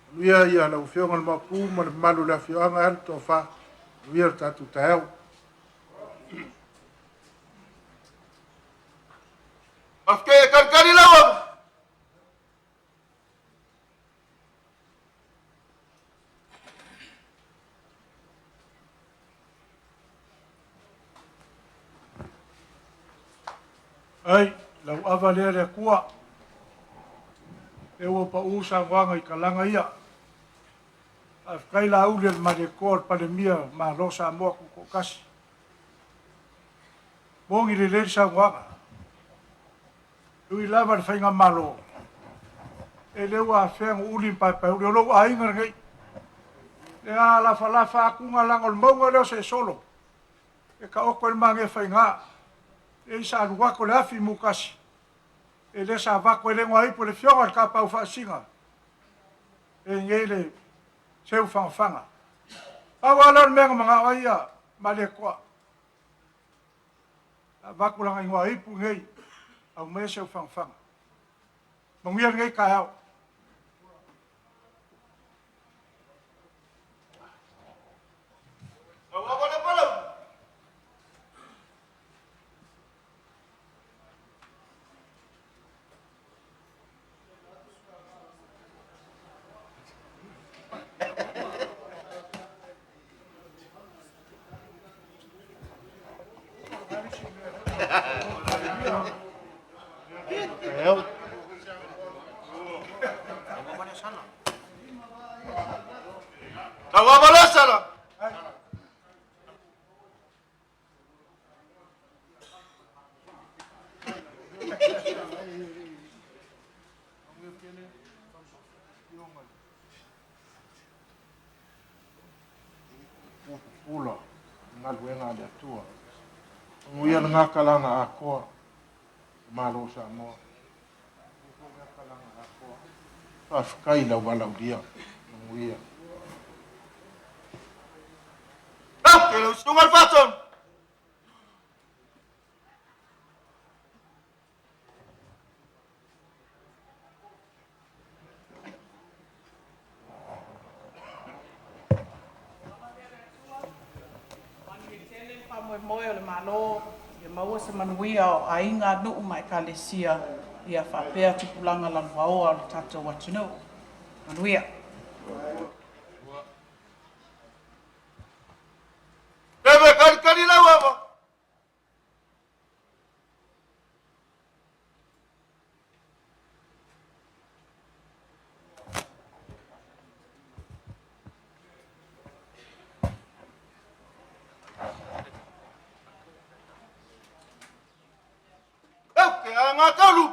Manuia ia la ufionga na mapu ma na malu la fionga alto fa. Manuia tatu taeo. Afke kari lawa. Ai, lau awa lea rea kua. E ua pa usa wanga I kalanga ia. Afkai la ule ma de kor pandemia ma lo Samoa ko kasi. Bongi le sa wanga. Lui lava de fainga malo. E le ua fenga uli pa uli lo ainga ngai. Le ala fa akunga langa o maunga leo se solo. E ka oko e mange fainga. E sa wako le afi mukasi. E le sa wako e le ngwa ipo le fionga ka pau fa singa. E ngele seu fanga. Awa lor menga mga waia male kwa. Wako lang ngwa ipo ngei. Au me seu fanga. Manguia ngei kayao. Awawalesala. Pula, ngaluenga de tua. Nguia nga kalanga akoa. Malo Samoa. Nga kalanga akoa. Afkai la wala dia. Nguia. Afke lau sunga faton. Moe o le malo, ia maua se manuia o ainga nuu mai kalesia ia whapea tupulanga lan waoa o le tatou atunuu. Manuia. Bebe kari lawa. Ngakalu.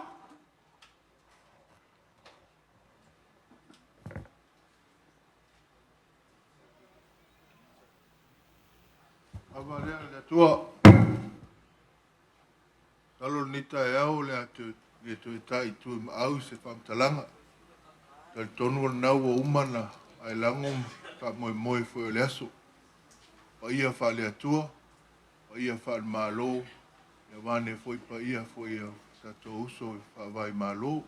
Talo nita e au le atu e tu e tai tu ma au se whamtalanga. Tal tonu nau o umana ai langom ka moe moe fo le aso. Pa ia wha le atua, pa ia wha le malo, ia wane foi pa ia foi tato uso e wha vai malo.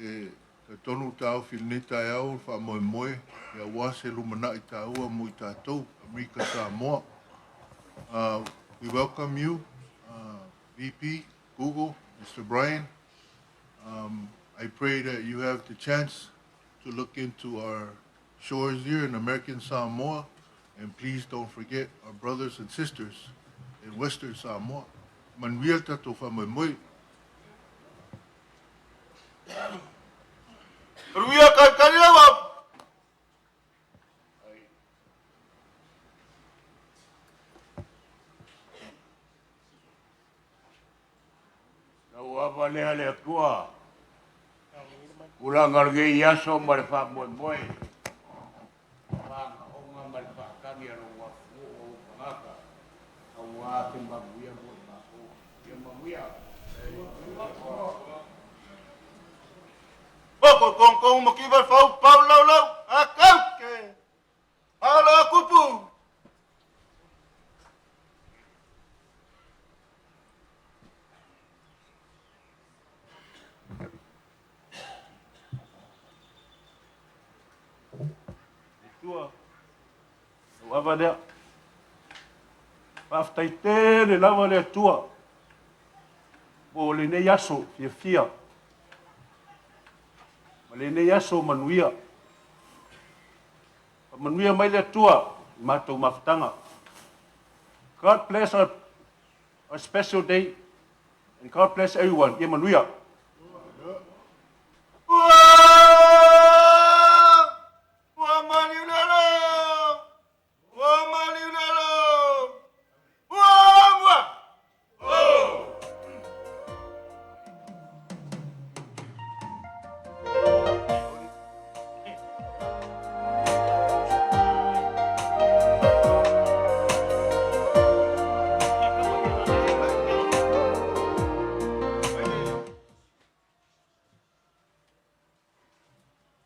E tal tonu tau fil nita e au wha moe moe, ia wase lumana i taua mo i tatou, Amerika Samoa. We welcome you, VP, Google, Mr. Brian. I pray that you have the chance to look into our shores here in American Samoa, and please don't forget our brothers and sisters in Western Samoa. Manuel tato whamamoi. Ruia kakariawa! Wapa leha le kua. Ulang arge yaso marfa moy moy. Pang onga marfa kami alo wafu o pangaka. Awa timba buya mo na o. Yama buya. Boko kong makibar fau pau lau lau. Akau ke. Ala kupu. Tua. Wapa dea. Waftai tere lawa le tua. Bo le ne yaso fia fia. Ma le ne yaso manuia. Manuia mai le tua. Matou maftanga. God bless our special day. And God bless everyone. Ia manuia.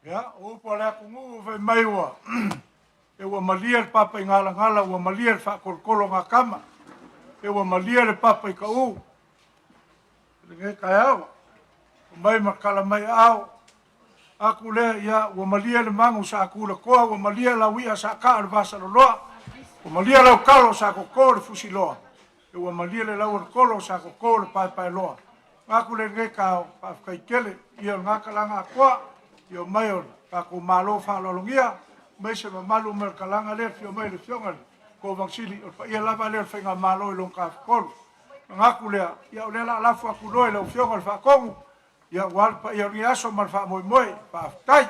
Ya, o pole aku ngu ve mai wa. E wa malia le papa i ngala ngala, wa malia le whakolokolo ngā kama. E wa malia le papa i ka u. Le ngai kai au. O mai makala mai au. Aku le ia, wa malia le mangu sa aku le koa, wa malia la wia sa ka le vasa lo loa. Wa malia lau kalo sa koko le fusi loa. E wa malia le lau le kolo sa koko le pai pai loa. Aku le ngai kau, pa kai kele, ia ngaka langa koa. Yo mayon ka ko malo fa lo longia me se malu mer kalanga le fio mai le fionga ko vangsili o pa ia lava le fenga malo i long ka kol ngaku le ya le la fa ku lo le fionga fa kongu ya wal pa ia ria so mal fa moi moi pa tai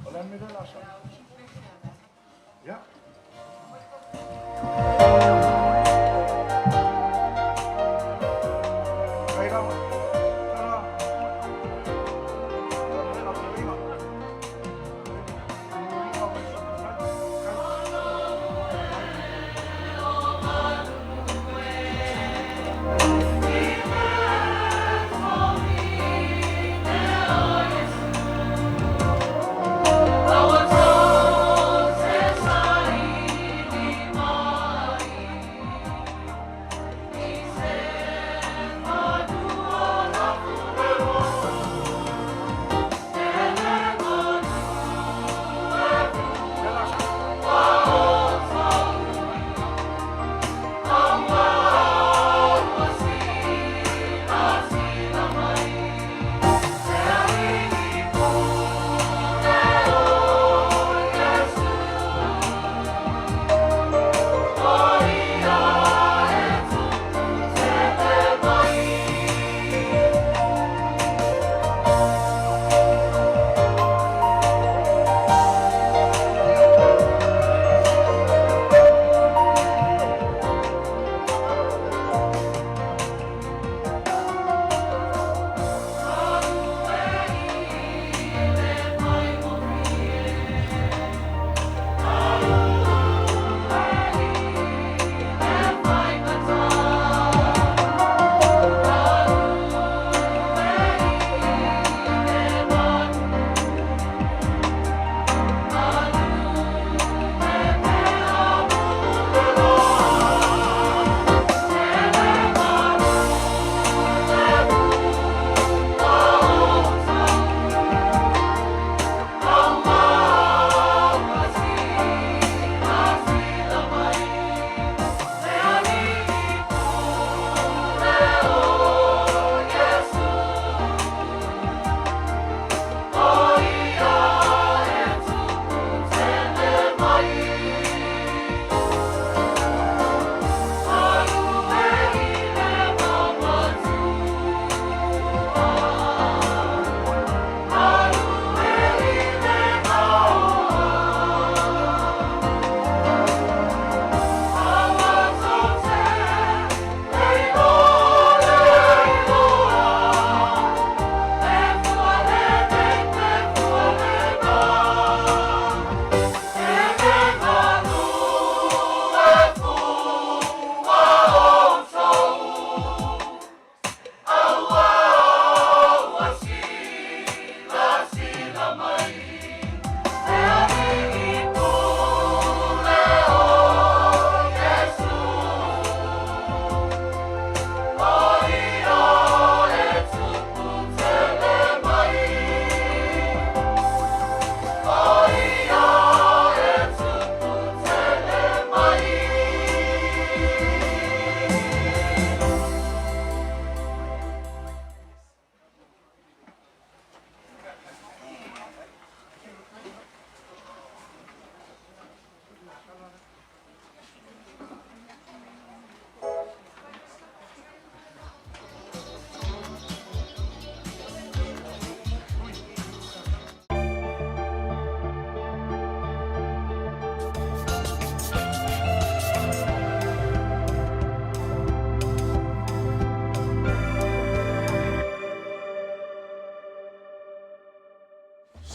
hola me la sa ya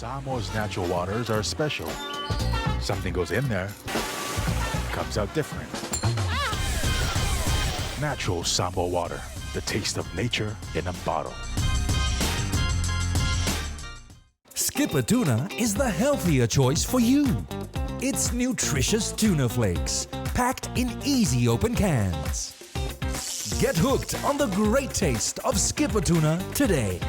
Samoa's natural waters are special. Something goes in there, comes out different. Natural Samoa water, the taste of nature in a bottle. Skipper Tuna is the healthier choice for you. It's nutritious tuna flakes, packed in easy open cans. Get hooked on the great taste of Skipper Tuna today.